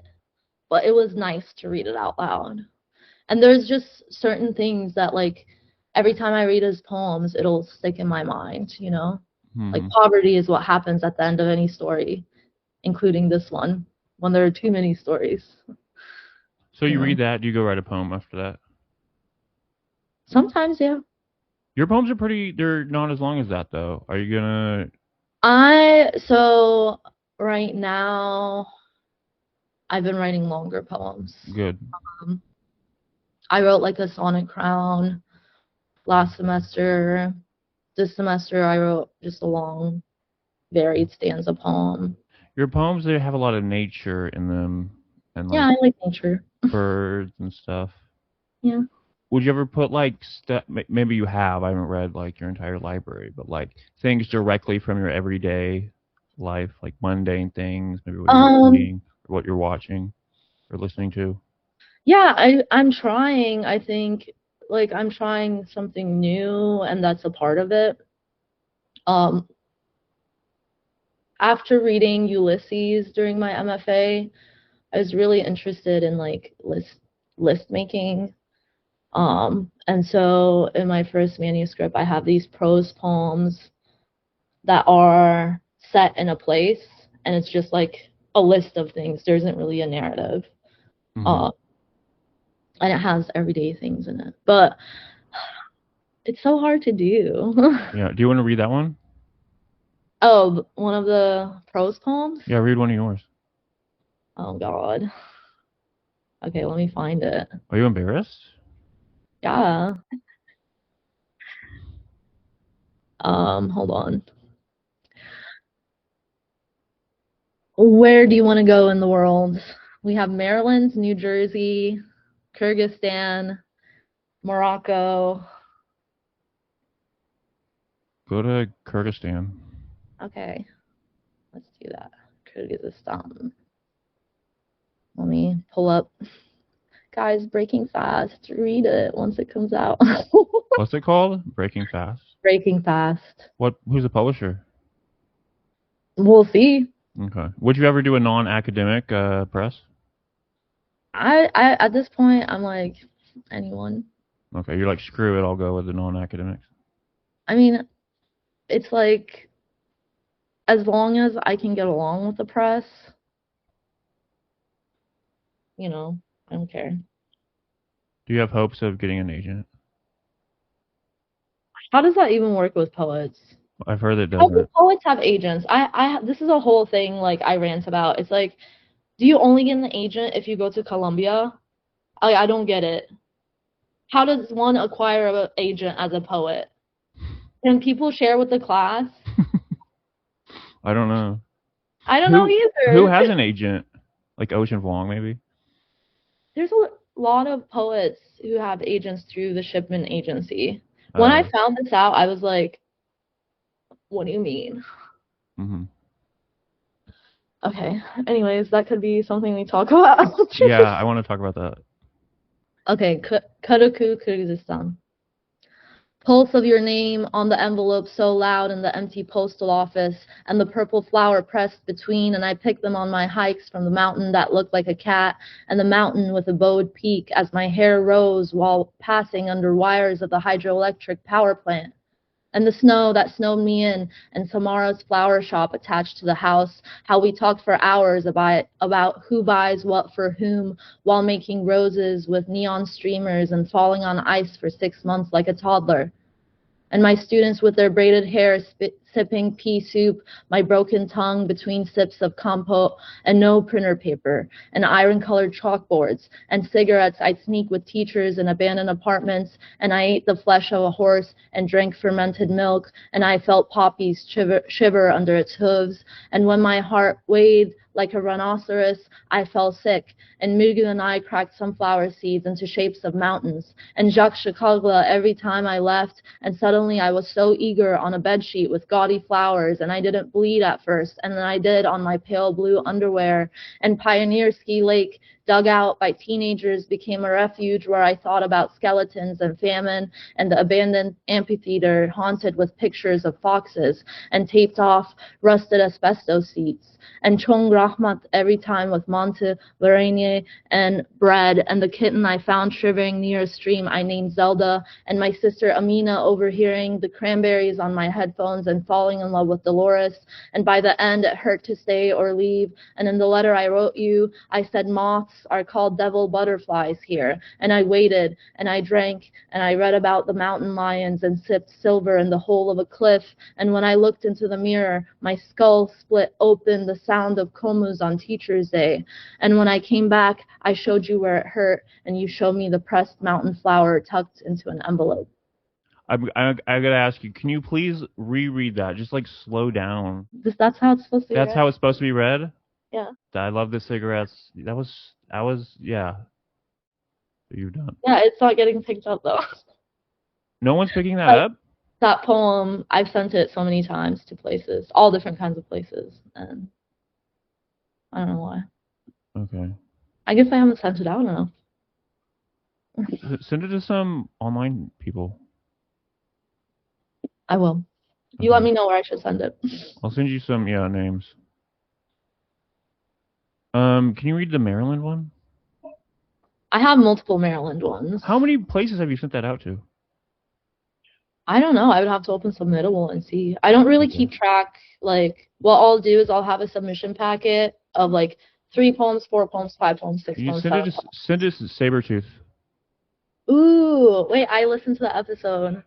but it was nice to read it out loud. And there's just certain things that like every time I read his poems, it'll stick in my mind, you know? Like poverty is what happens at the end of any story, including this one, when there are too many stories. So you read that, do you go write a poem after that? Sometimes, yeah. Your poems are they're not as long as that, though. Are you gonna... So right now, I've been writing longer poems. Good. I wrote like a sonnet crown last semester. This semester, I wrote just a long, varied stanza poem. Your poems, they have a lot of nature in them. And yeah, I like nature. Birds and stuff. Yeah. Would you ever put like maybe you have, I haven't read like your entire library, but like things directly from your everyday life, like mundane things, maybe what you're reading or what you're watching or listening to? Yeah, I'm trying. I think like I'm trying something new, and that's a part of it. After reading Ulysses during my MFA, I was really interested in like list making. And so in my first manuscript, I have these prose poems that are set in a place, and it's just like a list of things. There isn't really a narrative. And it has everyday things in it. But it's so hard to do. Yeah. Do you want to read that one? Oh, one of the prose poems? Yeah, read one of yours. Oh, God. Okay, let me find it. Are you embarrassed? Yeah. Hold on. Where do you want to go in the world? We have Maryland, New Jersey, Kyrgyzstan, Morocco. Go to Kyrgyzstan. Okay. Let's do that. Kyrgyzstan. Let me pull up. Guys, Breaking Fast. Read it once it comes out. What's it called? Breaking Fast? Breaking Fast. Who's the publisher? We'll see. Okay. Would you ever do a non-academic press? I at this point, I'm like, anyone. Okay, you're like, screw it, I'll go with the non-academics. I mean, it's like, as long as I can get along with the press, you know, I don't care. Do you have hopes of getting an agent? How does that even work with poets? I've heard it doesn't. How do poets have agents? This is a whole thing like I rant about. It's like, do you only get an agent if you go to Columbia? I don't get it. How does one acquire an agent as a poet? Can people share with the class? I don't know. I don't know Who either. has an agent? Like Ocean Vuong, maybe? There's a lot of poets who have agents through the shipment agency. When I found this out, I was like, what do you mean? Mm-hmm. Okay. Anyways, that could be something we talk about. Yeah, I want to talk about that. Okay, Karaku, Kyrgyzstan. Pulse of your name on the envelope so loud in the empty postal office, and the purple flower pressed between, and I picked them on my hikes from the mountain that looked like a cat, and the mountain with a bowed peak as my hair rose while passing under wires of the hydroelectric power plant. And the snow that snowed me in, and Samara's flower shop attached to the house, how we talked for hours about who buys what for whom while making roses with neon streamers and falling on ice for 6 months like a toddler. And my students with their braided hair sipping pea soup, my broken tongue between sips of compote, and no printer paper, and iron-colored chalkboards, and cigarettes I'd sneak with teachers in abandoned apartments, and I ate the flesh of a horse and drank fermented milk, and I felt poppies shiver under its hooves, and when my heart weighed like a rhinoceros, I fell sick, and Mirgu and I cracked sunflower seeds into shapes of mountains, and Jacques Chicago every time I left, and suddenly I was so eager on a bedsheet with gaudy flowers, and I didn't bleed at first, and then I did on my pale blue underwear, and Pioneer Ski Lake, dug out by teenagers, became a refuge where I thought about skeletons and famine, and the abandoned amphitheater haunted with pictures of foxes, and taped off rusted asbestos seats, and Chong Rahmat every time with Monte, Lorraine, and bread, and the kitten I found shivering near a stream I named Zelda, and my sister Amina overhearing the cranberries on my headphones and falling in love with Dolores, and by the end it hurt to stay or leave, and in the letter I wrote you, I said moths are called devil butterflies here, and I waited, and I drank, and I read about the mountain lions and sipped silver in the hole of a cliff, and when I looked into the mirror, my skull split open, the sound of komus on Teacher's Day, and when I came back, I showed you where it hurt, and you showed me the pressed mountain flower tucked into an envelope. I gotta ask you, can you please reread that? Just like slow down. That's how it's supposed to be That's read? how it's supposed to be read? Yeah. I love the cigarettes. Yeah. You're done. Yeah, it's not getting picked up though. No one's picking that Like up? that poem, I've sent it so many times to places, all different kinds of places, and I don't know why. Okay. I guess I haven't sent it out enough. Send it to some online people. I will. You let me know where I should send it. I'll send you some, names. Can you read the Maryland one? I have multiple Maryland ones. How many places have you sent that out to? I don't know. I would have to open Submittable and see. I don't really keep track. Like, what I'll do is I'll have a submission packet of like 3 poems, 4 poems, 5 poems, 6 poems. Send it to Sabretooth. Ooh, wait, I listened to the episode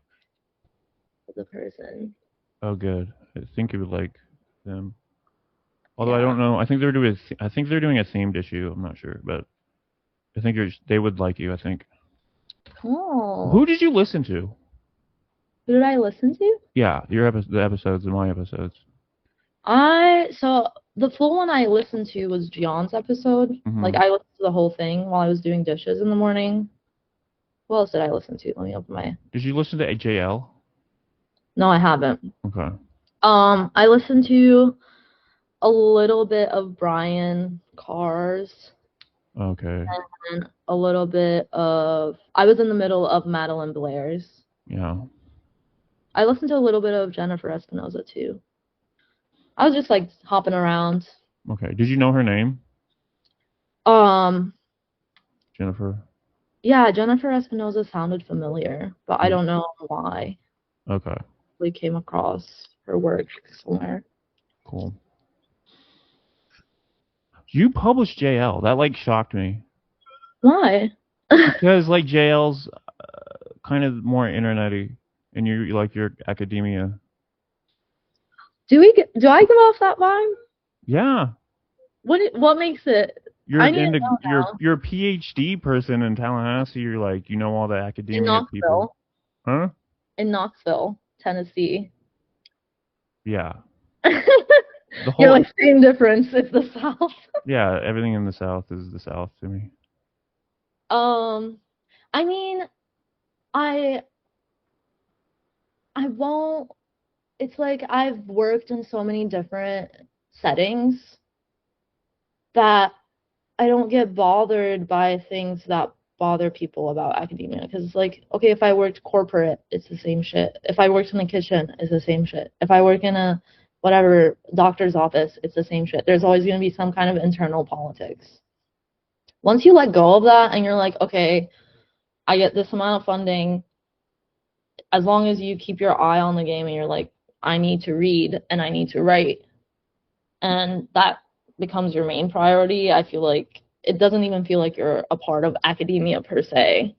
with the person. Oh, good. I think you would like them. Although I don't know. I think they're doing a themed issue. I'm not sure, but I think they would like you. I think. Oh. Who did you listen to? Who did I listen to? Yeah, the episodes and my episodes. So the full one I listened to was Gion's episode. Mm-hmm. Like I listened to the whole thing while I was doing dishes in the morning. What else did I listen to? Let me open my. Did you listen to JL? No, I haven't. Okay. I listened to a little bit of Brian Carr's. Okay. And a little bit of. I was in the middle of Madeline Blair's. Yeah. I listened to a little bit of Jennifer Espinosa too. I was just like hopping around. Okay. Did you know her name? Jennifer. Yeah, Jennifer Espinosa sounded familiar, but I don't know why. Okay. We came across her work somewhere. Cool. You published JL. That like shocked me. Why? Because like JL's kind of more internety, and you're academia. Do I give off that vibe? Yeah. What makes it? You're a PhD person in Tallahassee. You're like, you know all the academia people. Knoxville. Huh? In Knoxville. Tennessee. Yeah. The whole... You're like, same difference. It's the South. Yeah, everything in the South is the South to me. I mean, I won't... It's like I've worked in so many different settings that I don't get bothered by things that bother people about academia. Because it's like, okay, if I worked corporate, it's the same shit. If I worked in the kitchen, it's the same shit. If I work in a whatever doctor's office, it's the same shit. There's always going to be some kind of internal politics. Once you let go of that and you're like, okay, I get this amount of funding, as long as you keep your eye on the game and you're like, I need to read and I need to write, and that becomes your main priority, I feel like it doesn't even feel like you're a part of academia per se,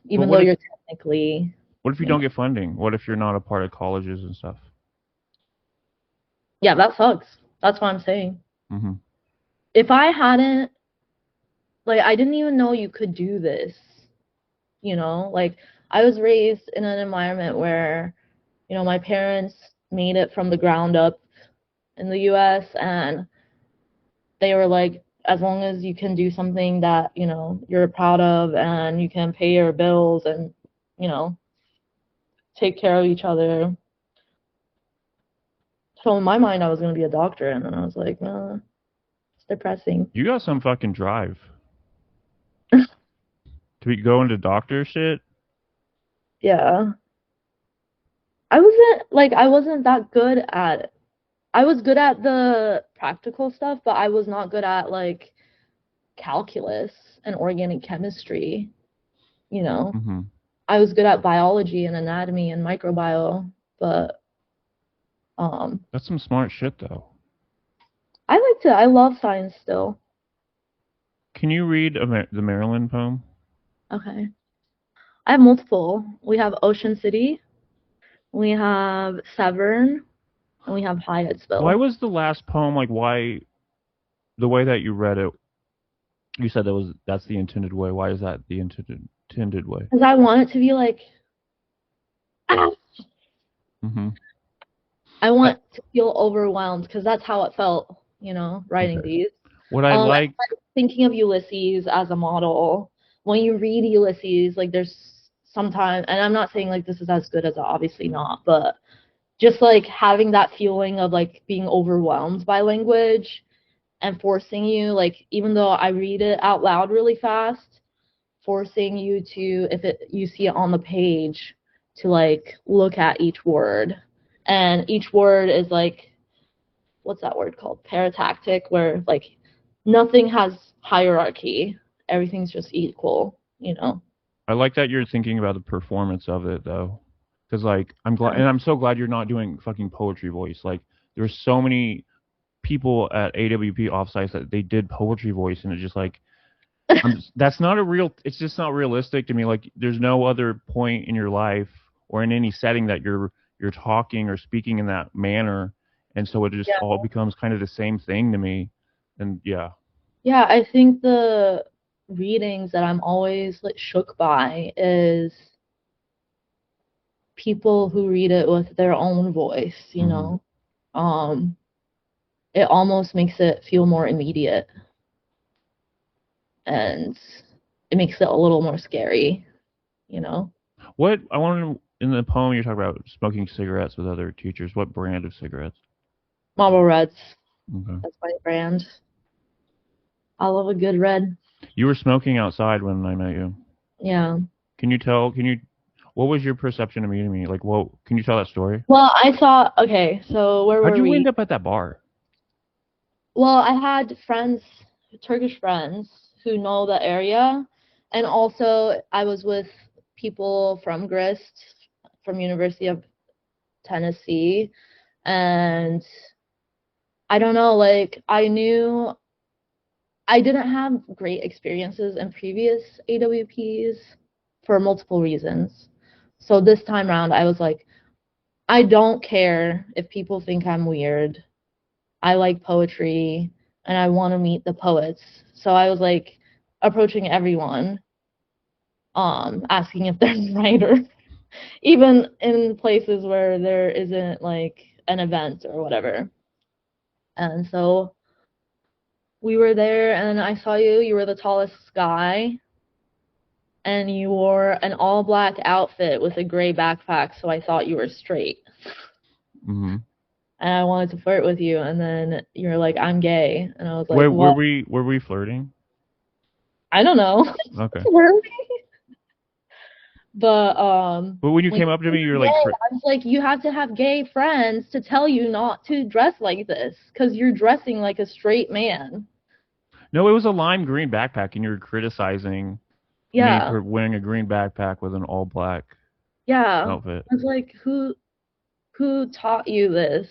even though you're technically... What if you don't get funding? What if you're not a part of colleges and stuff? Yeah, that sucks. That's what I'm saying. Mm-hmm. If I hadn't... Like, I didn't even know you could do this, you know? Like, I was raised in an environment where, you know, my parents made it from the ground up in the US, and they were like, as long as you can do something that, you know, you're proud of and you can pay your bills and, you know, take care of each other. So in my mind, I was going to be a doctor, and then I was like, it's depressing. You got some fucking drive. To go into doctor shit? Yeah. I wasn't that good at it. I was good at the practical stuff, but I was not good at, like, calculus and organic chemistry, you know? Mm-hmm. I was good at biology and anatomy and microbiome, but... That's some smart shit, though. I love science still. Can you read the Maryland poem? Okay. I have multiple. We have Ocean City, we have Severn, and we have Hyattsville. Why was the last poem, like, why, the way that you read it, you said that's the intended way. Why is that the intended way? Because I want it to be like, Mm-hmm. I want to feel overwhelmed, because that's how it felt, you know, writing these. What I like... Thinking of Ulysses as a model. When you read Ulysses, like, there's sometimes, and I'm not saying, like, this is as good as it, obviously not, but just, like, having that feeling of, like, being overwhelmed by language and forcing you, like, even though I read it out loud really fast, forcing you to, you see it on the page, to, like, look at each word. And each word is, like, what's that word called? Paratactic, where, like, nothing has hierarchy. Everything's just equal, you know? I like that you're thinking about the performance of it, though. Because, like, I'm glad, and I'm so glad you're not doing fucking poetry voice. Like, there's so many people at AWP offsites that they did poetry voice, and it's just like, that's not it's just not realistic to me. Like, there's no other point in your life or in any setting that you're talking or speaking in that manner, and so it just all becomes kind of the same thing to me. And yeah, I think the readings that I'm always, like, shook by is people who read it with their own voice, you know? It almost makes it feel more immediate, and it makes it a little more scary, you know? What I want to, in the poem you're talking about smoking cigarettes with other teachers, what brand of cigarettes? Marlboro Reds. Okay. That's my brand. I love a good red. You were smoking outside when I met you. Yeah. What was your perception of meeting me? Like, can you tell that story? Well, okay, so where were we? How'd you end up at that bar? Well, I had friends, Turkish friends, who know the area, and also I was with people from Grist, from University of Tennessee, and I don't know, like, I knew I didn't have great experiences in previous AWPs for multiple reasons. So this time around, I was like, I don't care if people think I'm weird. I like poetry, and I want to meet the poets. So I was, like, approaching everyone, asking if they're a writer. even in places where there isn't like an event or whatever. And so we were there, and I saw you. You were the tallest guy, and you wore an all black outfit with a gray backpack, so I thought you were straight. Mm-hmm. And I wanted to flirt with you, and then you're like, I'm gay. And I was like, Wait, what? were we flirting? I don't know. Okay. Were we? But But when you when came up to you me, you were were gay, like, I was like, you have to have gay friends to tell you not to dress like this, because you're dressing like a straight man. no, it was a lime green backpack, and you were criticizing me Yeah, for wearing a green backpack with an all black yeah. outfit. I was like, who taught you this?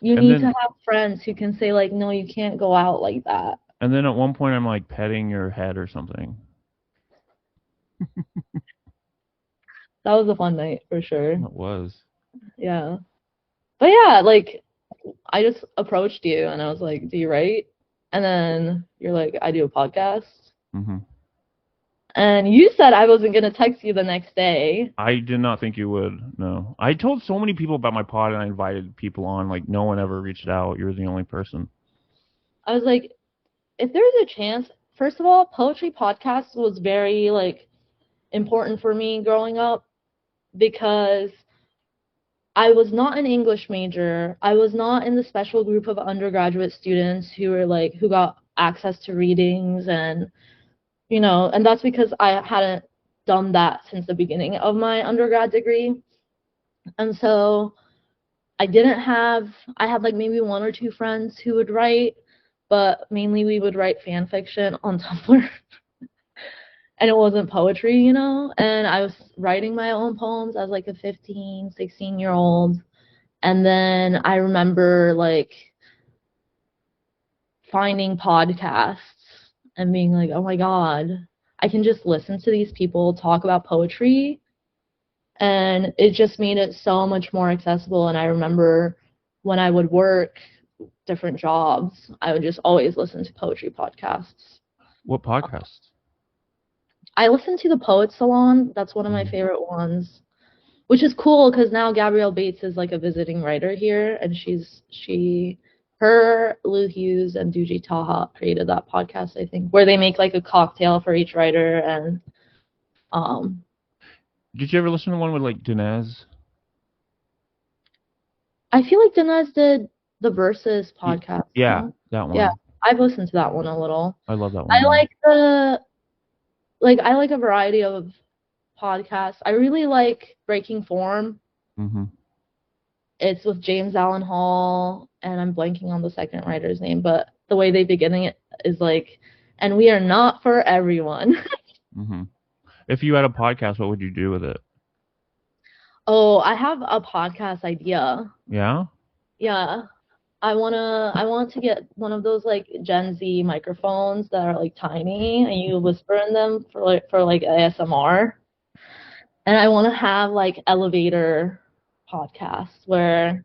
You And need to then have friends who can say like, no, you can't go out like that. and then at one point I'm like petting your head or something. That was a fun night for sure. It was. Yeah. But yeah, like I just approached you and I was like, do you write? And then you're like, I do a podcast. Mm-hmm. And you said I wasn't gonna text you the next day. I did not think you would. No, I told so many people about my pod, and I invited people on. Like no one ever reached out. You're the only person. I was like, if there's a chance, first of all, poetry podcast was very like important for me growing up because I was not an English major. I was not in the special group of undergraduate students who were like who got access to readings and and that's because I hadn't done that since the beginning of my undergrad degree. And so I had like maybe one or two friends who would write, but mainly we would write fan fiction on Tumblr. And it wasn't poetry. And I was writing my own poems as like a 15, 16-year-old. And then I remember like finding podcasts and being like, oh my God, I can just listen to these people talk about poetry. And it just made it so much more accessible. And I remember when I would work different jobs, I would just always listen to poetry podcasts. What podcast? I listen to the Poet Salon. That's one of my favorite ones, which is cool because now Gabrielle Bates is like a visiting writer here, and her, Lou Hughes, and Duji Taha created that podcast, I think, where they make like a cocktail for each writer. And Did you ever listen to one with like Dinez? I feel like Dinez did the Versus podcast. Yeah, No? that one. Yeah, I've listened to that one a little. I love that I one. like a variety of podcasts. I really like Breaking Form. Mm-hmm. It's with James Allen Hall, and I'm blanking on the second writer's name, but the way they begin it is like, and we are not for everyone. Mm-hmm. If you had a podcast, what would you do with it? Oh, I have a podcast idea. Yeah? Yeah. I want to get one of those like Gen Z microphones that are like tiny and you whisper in them for ASMR. And I want to have like elevator podcasts where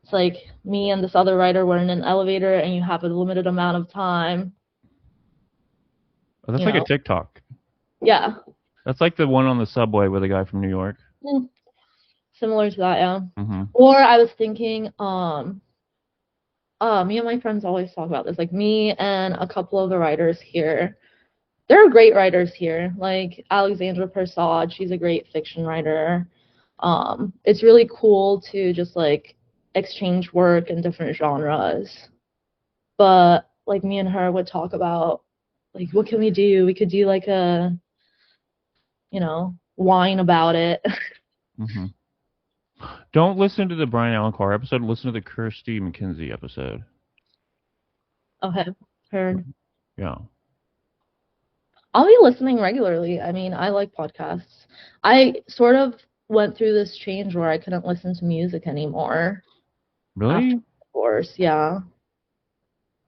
it's like me and this other writer were in an elevator and you have a limited amount of time. Oh, that's like a TikTok. Yeah. That's like the one on the subway with a guy from New York. Similar to that, yeah. Mm-hmm. Or I was thinking, me and my friends always talk about this. Like me and a couple of the writers here. There are great writers here, like Alexandra Persad. She's a great fiction writer. It's really cool to just like exchange work in different genres. But like me and her would talk about like what can we do? We could do like a whine about it. Mm-hmm. Don't listen to the Brian Allen Carr episode. Listen to the Kirsty McKenzie episode. Okay, heard. Yeah. I'll be listening regularly. I mean, I like podcasts. I sort of went through this change where I couldn't listen to music anymore. Really? After divorce, yeah.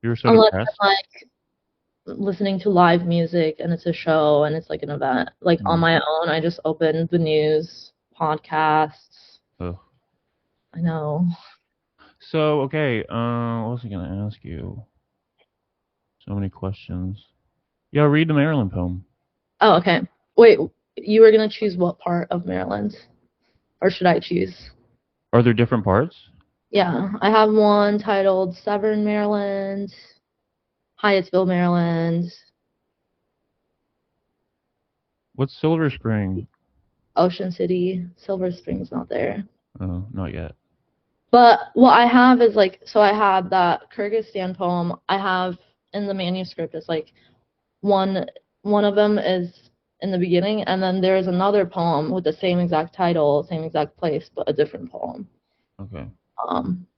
You were so Unless depressed? I'm like listening to live music and it's a show and it's like an event. Like on my own, I just open the news, podcasts. Ugh. I know. So, okay, what was I gonna ask you? So many questions. Yeah, read the Maryland poem. Oh, okay. Wait, You were gonna choose what part of Maryland? Or should I choose? Are there different parts? Yeah, I have one titled Severn, Maryland, Hyattsville, Maryland, What's Silver Spring? Ocean City. Silver Spring's not there. Oh, not yet. But what I have is like, so I have that Kyrgyzstan poem. I have in the manuscript is like one one of them is in the beginning, and then there's another poem with the same exact title, same exact place, but a different poem. Okay.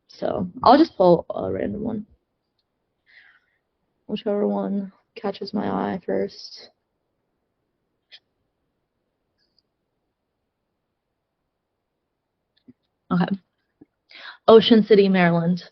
So I'll just pull a random one. Whichever one catches my eye first. Okay. Ocean City, Maryland.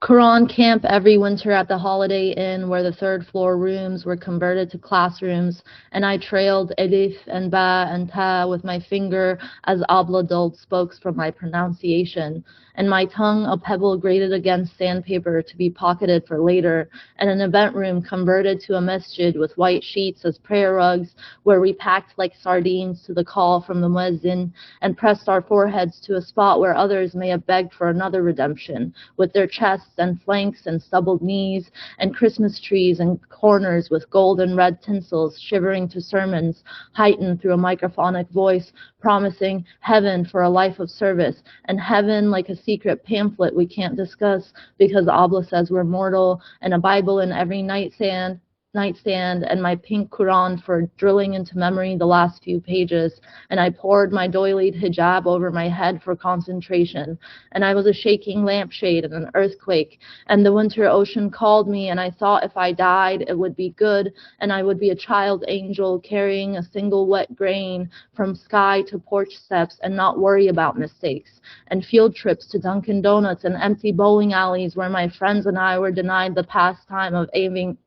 Quran camp every winter at the Holiday Inn where the third-floor rooms were converted to classrooms, and I trailed Elif and Ba and Ta with my finger as Abladult spoke from my pronunciation, and my tongue a pebble grated against sandpaper to be pocketed for later, and an event room converted to a masjid with white sheets as prayer rugs where we packed like sardines to the call from the muezzin and pressed our foreheads to a spot where others may have begged for another redemption, with their chests and flanks and stubbled knees, and Christmas trees and corners with gold and red tinsels shivering to sermons, heightened through a microphonic voice, promising heaven for a life of service, and heaven like a secret pamphlet we can't discuss because Abla says we're mortal, and a Bible in every nightstand, and my pink Quran for drilling into memory the last few pages, and I poured my doilied hijab over my head for concentration, and I was a shaking lampshade in an earthquake, and the winter ocean called me, and I thought if I died it would be good, and I would be a child angel carrying a single wet grain from sky to porch steps and not worry about mistakes, and field trips to Dunkin' Donuts and empty bowling alleys where my friends and I were denied the pastime of aiming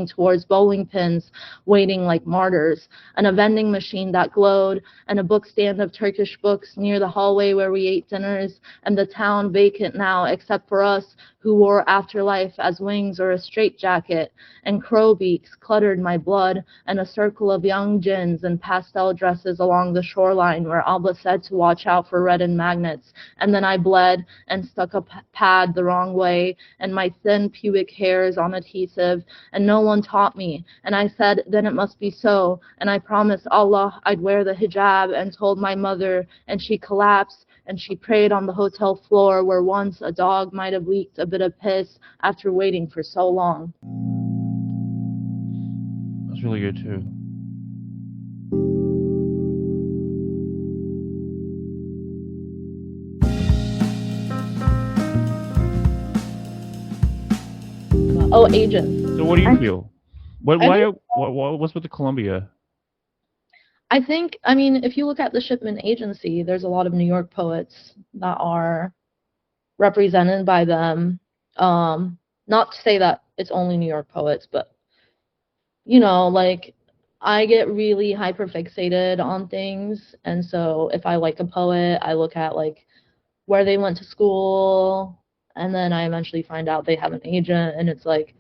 towards bowling pins, waiting like martyrs, and a vending machine that glowed, and a bookstand of Turkish books near the hallway where we ate dinners, and the town vacant now except for us who wore afterlife as wings or a straitjacket, and crow beaks cluttered my blood, and a circle of young jinns in pastel dresses along the shoreline where Abba said to watch out for reddened magnets, and then I bled and stuck a pad the wrong way, and my thin pubic hairs on adhesive, and no one taught me, and I said then it must be so, and I promised Allah I'd wear the hijab, and told my mother, and she collapsed, and she prayed on the hotel floor where once a dog might have leaked a bit of piss after waiting for so long. That's really good too. Oh, agents. So what do you feel? What's with the Columbia? I think, I mean, if you look at the Shipman Agency, there's a lot of New York poets that are represented by them. Not to say that it's only New York poets, but, you know, like, I get really hyperfixated on things, and so if I like a poet, I look at, like, where they went to school, and then I eventually find out they have an agent, and it's like,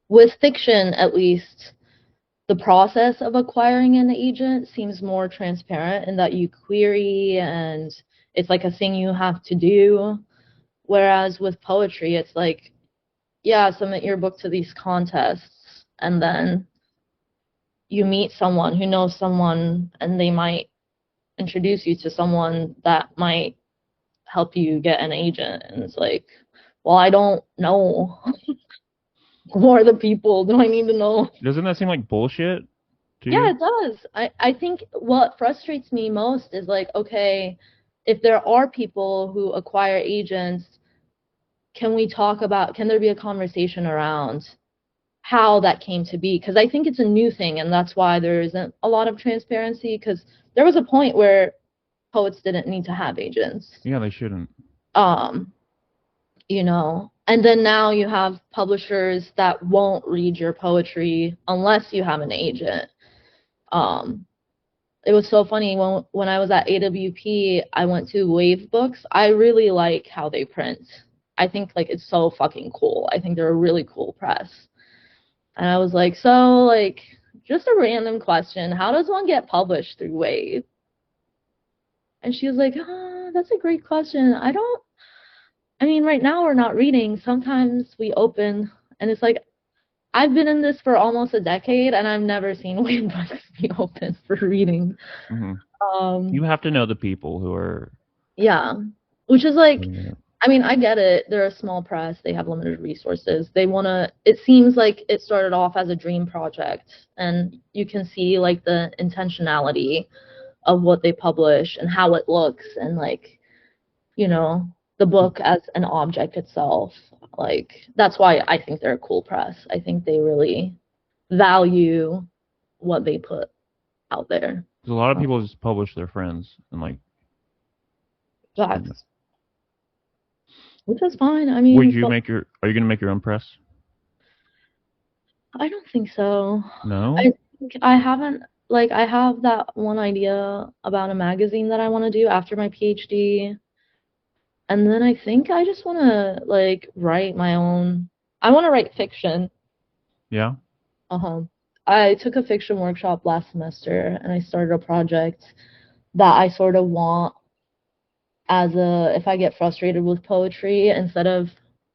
with fiction, at least, the process of acquiring an agent seems more transparent in that you query and it's like a thing you have to do. Whereas with poetry, it's like, yeah, submit your book to these contests and then you meet someone who knows someone and they might introduce you to someone that might help you get an agent. And it's like, well, I don't know. Who are the people? Do I need to know? Doesn't that seem like bullshit to Yeah, you? it does. I think what frustrates me most is like, okay, if there are people who acquire agents, can there be a conversation around how that came to be? Because I think it's a new thing, and that's why there isn't a lot of transparency, because there was a point where poets didn't need to have agents. Yeah, they shouldn't. You know, and then now you have publishers that won't read your poetry unless you have an agent. It was so funny when I was at AWP, I went to Wave Books. I really like how they print. I think like it's so fucking cool. I think they're a really cool press. And I was like, so like, just a random question. How does one get published through Wave? And she was like, that's a great question. I mean, right now we're not reading. Sometimes we open, and it's like, I've been in this for almost a decade, and I've never seen Wave books be open for reading. You have to know the people who are. Yeah, which is like, I mean, I get it. They're a small press. They have limited resources. They want to, it seems like it started off as a dream project, and you can see like the intentionality of what they publish and how it looks, and like, you know, the book as an object itself. Like, that's why I think they're a cool press. I think they really value what they put out there. Because a lot of people just publish their friends and like. Facts. Which is fine. I mean, are you gonna make your own press? I don't think so. No? I think I haven't, like, I have that one idea about a magazine that I want to do after my PhD. And then I think I just want to, like, write my own, I want to write fiction. Yeah? I took a fiction workshop last semester, and I started a project that I sort of want if I get frustrated with poetry, instead of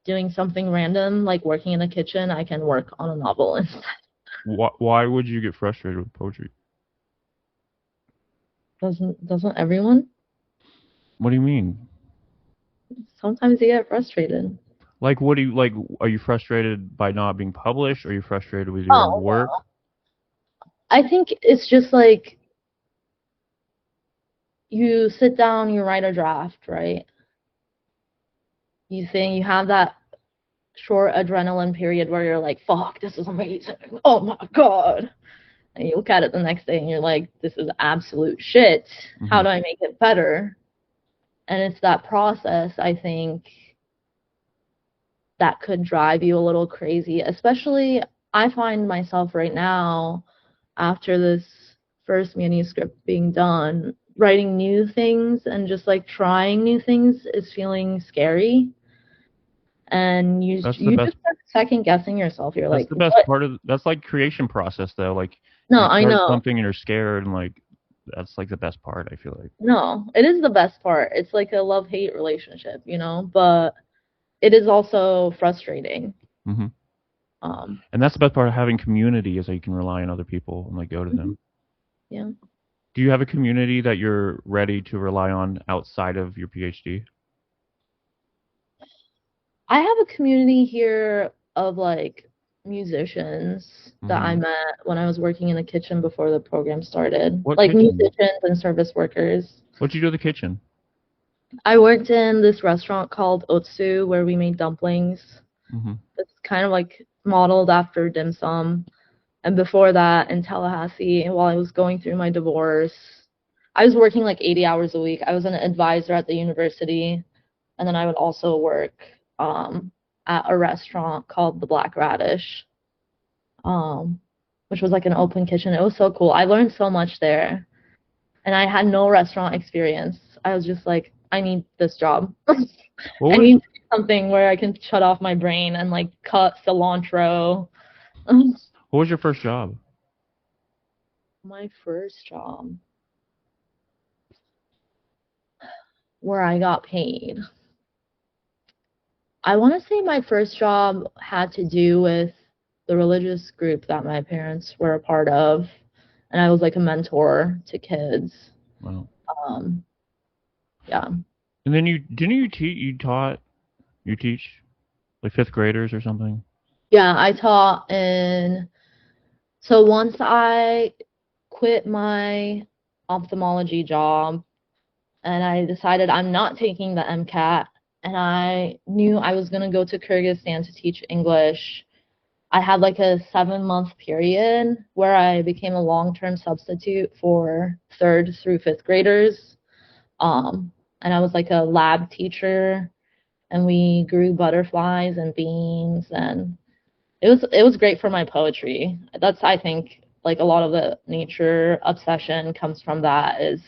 doing something random, like working in a kitchen, I can work on a novel instead. Why would you get frustrated with poetry? Doesn't everyone? What do you mean? Sometimes you get frustrated. Like, what do you, like, are you frustrated by not being published? Are you frustrated with your work? No. I think it's just like, you sit down, you write a draft, right? You have that short adrenaline period where you're like, fuck, this is amazing. Oh my God. And you look at it the next day and you're like, this is absolute shit. How do I make it better? And it's that process, I think, that could drive you a little crazy. Especially, I find myself right now, after this first manuscript being done, writing new things and just like trying new things is feeling scary. And you just start second guessing yourself. You're like, that's the best part of that's like creation process though. Like, no, I know something and you're scared, and like that's like the best part, I feel like. No, it is the best part. It's like a love-hate relationship, you know, but it is also frustrating. And that's the best part of having community, is that you can rely on other people and like go to them. Yeah. Do you have a community that you're ready to rely on outside of your PhD? I have a community here of like musicians that I met when I was working in the kitchen before the program started. Like musicians and service workers. What'd you do in the kitchen? I worked in this restaurant called Otsu where we made dumplings. It's kind of like modeled after dim sum. And before that, in Tallahassee, while I was going through my divorce, I was working like 80 hours a week. I was an advisor at the university, and then I would also work at a restaurant called the Black Radish, which was like an open kitchen. It was so cool. I learned so much there, and I had no restaurant experience. I was just like, I need this job. I need something where I can shut off my brain and like cut cilantro. What was your first job? My first job where I got paid. I want to say my first job had to do with the religious group that my parents were a part of, and I was like a mentor to kids. Wow. Yeah. And then you teach like fifth graders or something? Yeah, I taught so once I quit my ophthalmology job and I decided I'm not taking the MCAT, and I knew I was going to go to Kyrgyzstan to teach English, I had like a 7-month period where I became a long-term substitute for 3rd through 5th graders. And I was like a lab teacher, and we grew butterflies and beans, and it was great for my poetry. That's, I think, like a lot of the nature obsession comes from that, is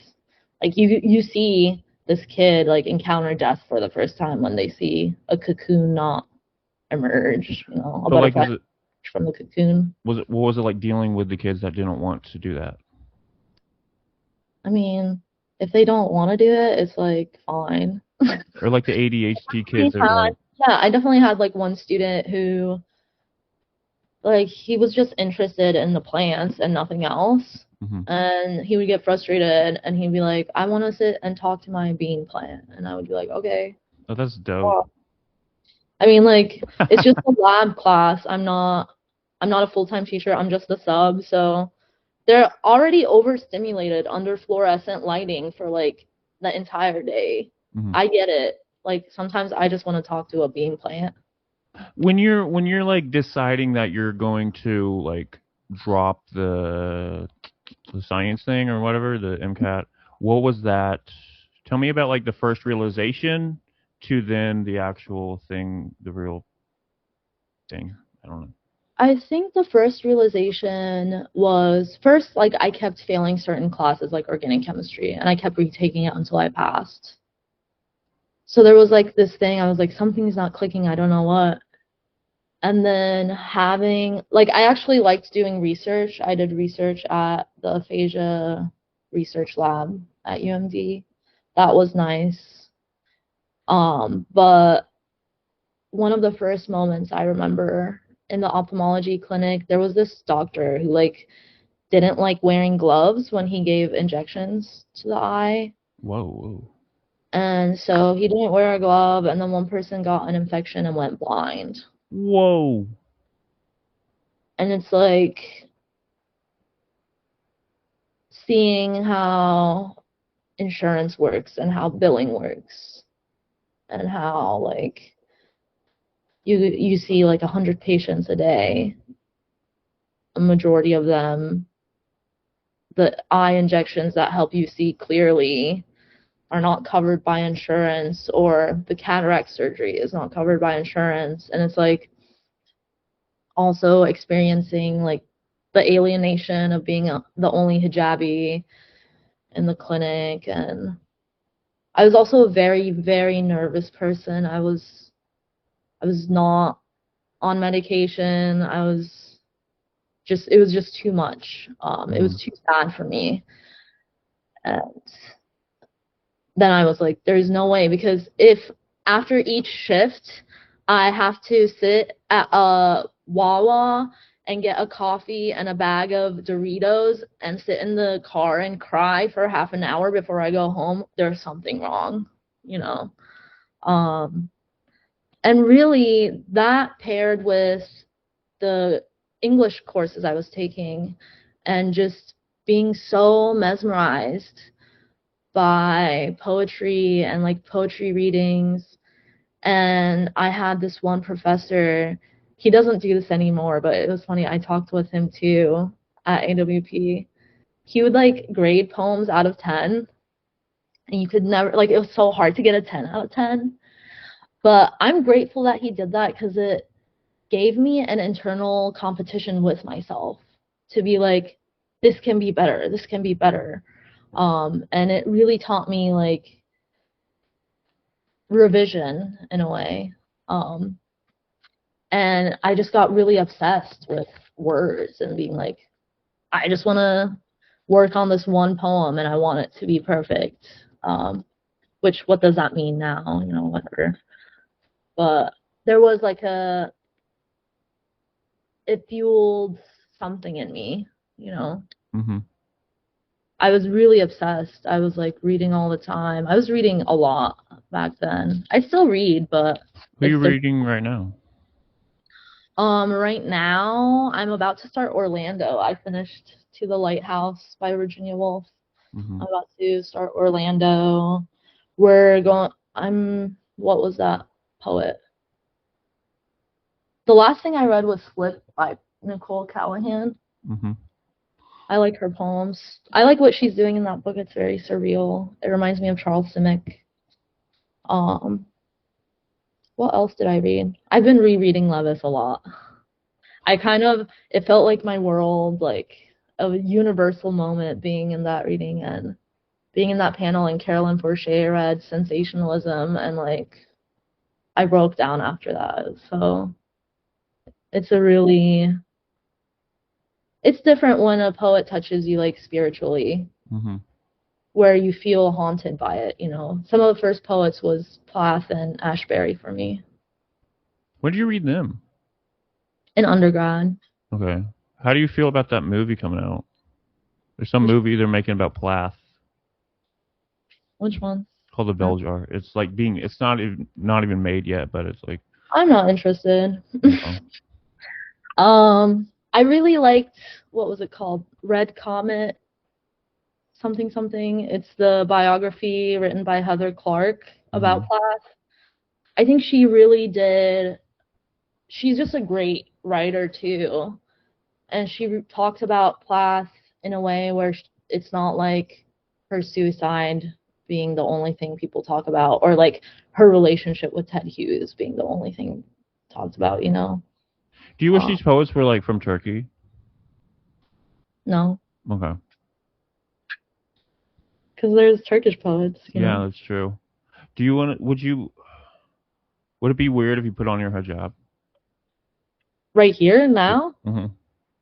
like you see this kid like encounter death for the first time when they see a cocoon not emerge, you know, a butterfly. Like, from the cocoon. What was it like dealing with the kids that didn't want to do that? I mean, if they don't want to do it, it's like fine. Or like the ADHD We kids that are had, like, yeah, I definitely had like one student who like he was just interested in the plants and nothing else. hmm And he would get frustrated and he'd be like, I want to sit and talk to my bean plant. And I would be like, okay. oh, that's dope. Well, I mean, like, it's just a lab class. I'm not a full-time teacher. I'm just a sub. So they're already overstimulated under fluorescent lighting for like the entire day. hmm I get it. Like sometimes I just want to talk to a bean plant. When you're like deciding that you're going to like drop the science thing or whatever, the MCAT, what was that? Tell me about like the first realization to then the actual thing, the real thing. I don't know. I think the first realization was first, like, I kept failing certain classes, like organic chemistry, and I kept retaking it until I passed. So there was like this thing, I was like, something's not clicking, I don't know what. And then having, like, I actually liked doing research. I did research at the aphasia research lab at UMD. That was nice. But one of the first moments I remember in the ophthalmology clinic, there was this doctor who like didn't like wearing gloves when he gave injections to the eye. Whoa, whoa. And so he didn't wear a glove, and then one person got an infection and went blind. Whoa. And it's like seeing how insurance works and how billing works and how like you see like 100 patients a day, a majority of them the eye injections that help you see clearly are not covered by insurance, or the cataract surgery is not covered by insurance. And it's like also experiencing like the alienation of being the only hijabi in the clinic. And I was also a very, very nervous person. I was not on medication. It was just too much. It hmm was too sad for me. And then I was like, there's no way, because if after each shift I have to sit at a Wawa and get a coffee and a bag of Doritos and sit in the car and cry for half an hour before I go home, there's something wrong, you know. Um, and really, that paired with the English courses I was taking and just being so mesmerized by poetry and like poetry readings. And I had this one professor, he doesn't do this anymore, but it was funny. I talked with him too at AWP. He would like grade poems out of 10, and you could never, like, it was so hard to get a 10 out of 10. But I'm grateful that he did that because it gave me an internal competition with myself to be like, this can be better, this can be better. And it really taught me like revision in a way. Um, and I just got really obsessed with words and being like, I just want to work on this one poem and I want it to be perfect. Which, what does that mean now? You know, whatever. But there was like it fueled something in me, you know. hmm I was really obsessed. I was like reading all the time. I was reading a lot back then. I still read, but Who are you it's different. reading right now? Right now I'm about to start Orlando. I finished To the Lighthouse by Virginia Woolf. hmm I'm about to start Orlando. What was that poet? The last thing I read was Slip by Nicole Callahan. hmm I like her poems. I like what she's doing in that book. It's very surreal. It reminds me of Charles Simic. Um, what else did I read? I've been rereading Levis a lot. It felt like my world, like a universal moment being in that reading and being in that panel, and Carolyn Forche read Sensationalism, and like I broke down after that. So It's different when a poet touches you like spiritually, Mm-hmm. where you feel haunted by it, you know. Some of the first poets was Plath and Ashbery for me When did you read them? in undergrad. Okay. How do you feel about that movie coming out? There's some Which movie they're making about Plath which one? called The Bell Jar. It's like it's not even made yet, but it's like, I'm not interested. no. I really liked, what was it called? Red Comet something something. It's the biography written by Heather Clark about Mm-hmm. Plath. I think she really did. She's just a great writer too, and she talks about Plath in a way where it's not like her suicide being the only thing people talk about, or like her relationship with Ted Hughes being the only thing talked about. You know, Do you wish um, these poets were like from Turkey? no, Okay. because there's Turkish poets. You Yeah, know, that's true. Do you want to, would it be weird if you put on your hijab? right here now. Mm-hmm.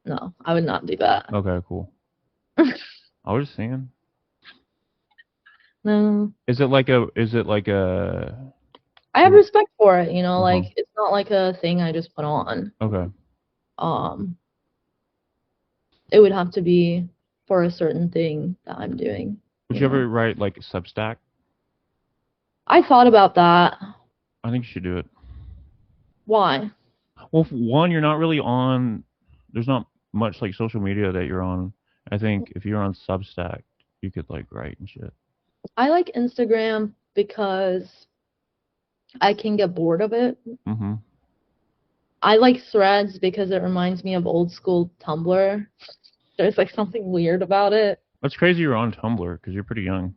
No, I would not do that. Okay, cool. I was just saying. No, Is it like a, I have respect for it, you know, uh-huh. like it's not like a thing I just put on. Okay. Um, it would have to be for a certain thing that I'm doing, Would you you know. ever write like a Substack? I thought about that. I think you should do it. Why? Well, for one, you're not really on. There's not much like social media that you're on. I think if you're on Substack, you could like write and shit. I like Instagram because I can get bored of it. Mm-hmm. I like Threads because it reminds me of old school Tumblr. There's like something weird about it. That's crazy. You're on Tumblr because you're pretty young.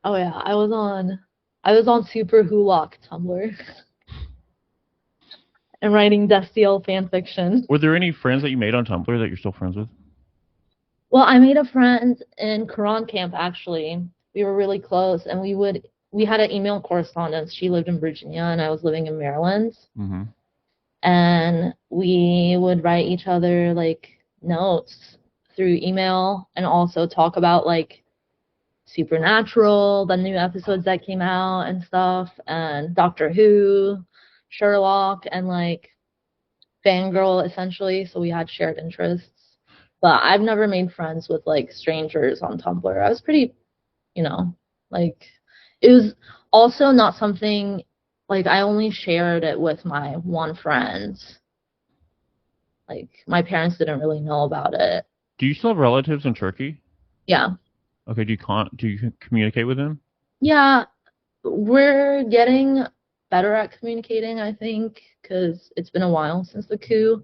Oh yeah, I was on Super Hulock Tumblr and writing Destiel fan fiction. Were there any friends that you made on Tumblr that you're still friends with? Well, I made a friend in Quran camp actually. We were really close and we had an email correspondence. She lived in Virginia and I was living in Maryland. Mm-hmm. And we would write each other like notes through email and also talk about like Supernatural, the new episodes that came out and stuff, and Doctor Who, Sherlock, and like fangirl essentially. So we had shared interests. But I've never made friends with like strangers on Tumblr. I was pretty, you know, like it was also not something like I only shared it with my one friend. Like my parents didn't really know about it. Do you still have relatives in Turkey? Yeah. Okay. Do you communicate with them? Yeah, we're getting better at communicating, I think, because it's been a while since the coup.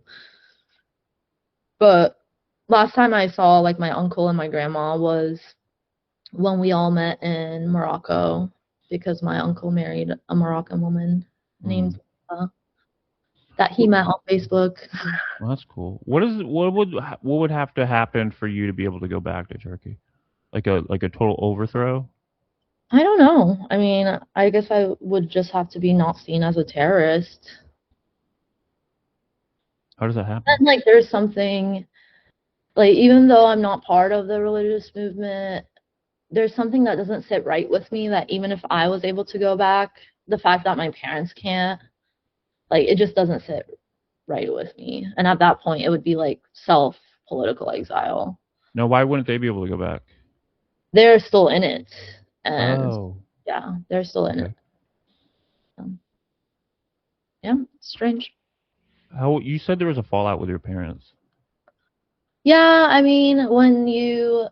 But last time I saw like my uncle and my grandma was when we all met in Morocco because my uncle married a Moroccan woman Mm. named that he met on Facebook. Well, that's cool. What would have to happen for you to be able to go back to Turkey? Like a total overthrow? I don't know. I mean, I guess I would just have to be not seen as a terrorist. How does that happen? And like there's something like even though I'm not part of the religious movement, there's something that doesn't sit right with me that even if I was able to go back, the fact that my parents can't, like it just doesn't sit right with me. And at that point it would be like self political exile. No, why wouldn't they be able to go back? They're still in it. And Oh, yeah, they're still in it. okay. Um, yeah, it's strange. How you said there was a fallout with your parents? Yeah, I mean, when you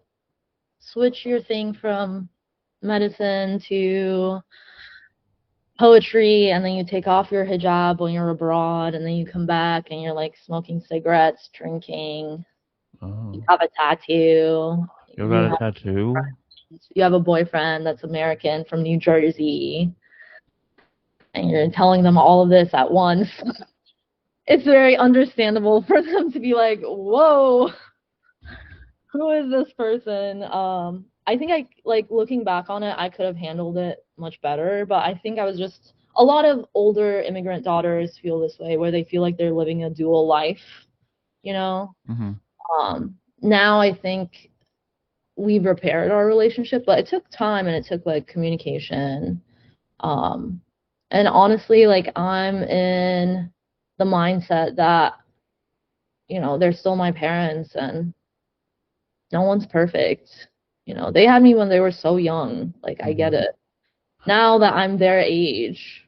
switch your thing from medicine to poetry and then you take off your hijab when you're abroad and then you come back and you're like smoking cigarettes, drinking, you Oh, have a tattoo, you you got a have tattoo? you have a boyfriend that's American from New Jersey and you're telling them all of this at once. It's very understandable for them to be like, "Whoa, who is this person?" I think I like looking back on it, I could have handled it much better, but I think I was just a lot of older immigrant daughters feel this way, where they feel like they're living a dual life, you know? Mm-hmm. Now I think we've repaired our relationship, but it took time and it took like communication. Um, and honestly, like I'm in the mindset that, they're still my parents and no one's perfect. They had me when they were so young. Like I get Mm-hmm. it. Now that I'm their age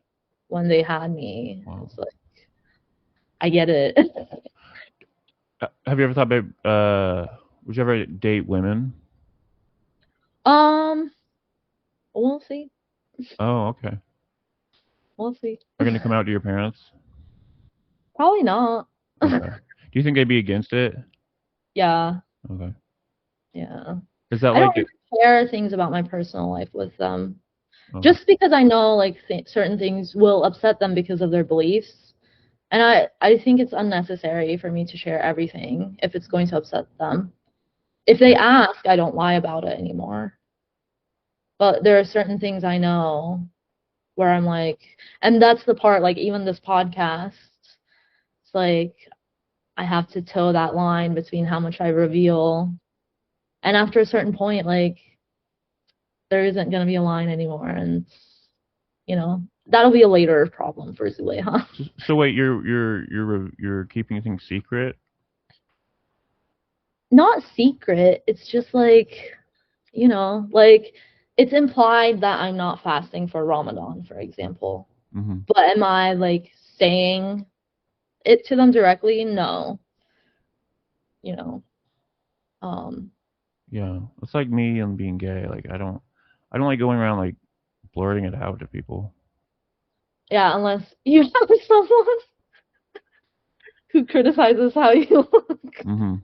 when they had me, Wow. it's like I get it. Have you ever thought about would you ever date women? Um, we'll see. Oh, okay. We'll see. Are you gonna come out to your parents? Probably not. Okay. Do you think they'd be against it? Yeah, Okay. yeah. Is that I don't like really share things about my personal life with them. okay. Just because I know like certain things will upset them because of their beliefs. And I think it's unnecessary for me to share everything if it's going to upset them. If they ask, I don't lie about it anymore. But there are certain things I know where I'm like, and that's the part, like even this podcast, it's like I have to toe that line between how much I reveal. And after a certain point, like there isn't going to be a line anymore. And, that'll be a later problem for Zuleyha. So wait, you're keeping things secret? Not secret. It's just like, like it's implied that I'm not fasting for Ramadan, for example. Mm-hmm. But am I like saying it to them directly? No. You know. Um Yeah. It's like me and being gay. Like I don't like going around like blurting it out to people. yeah, unless you have someone who criticizes how you look. Mm-hmm.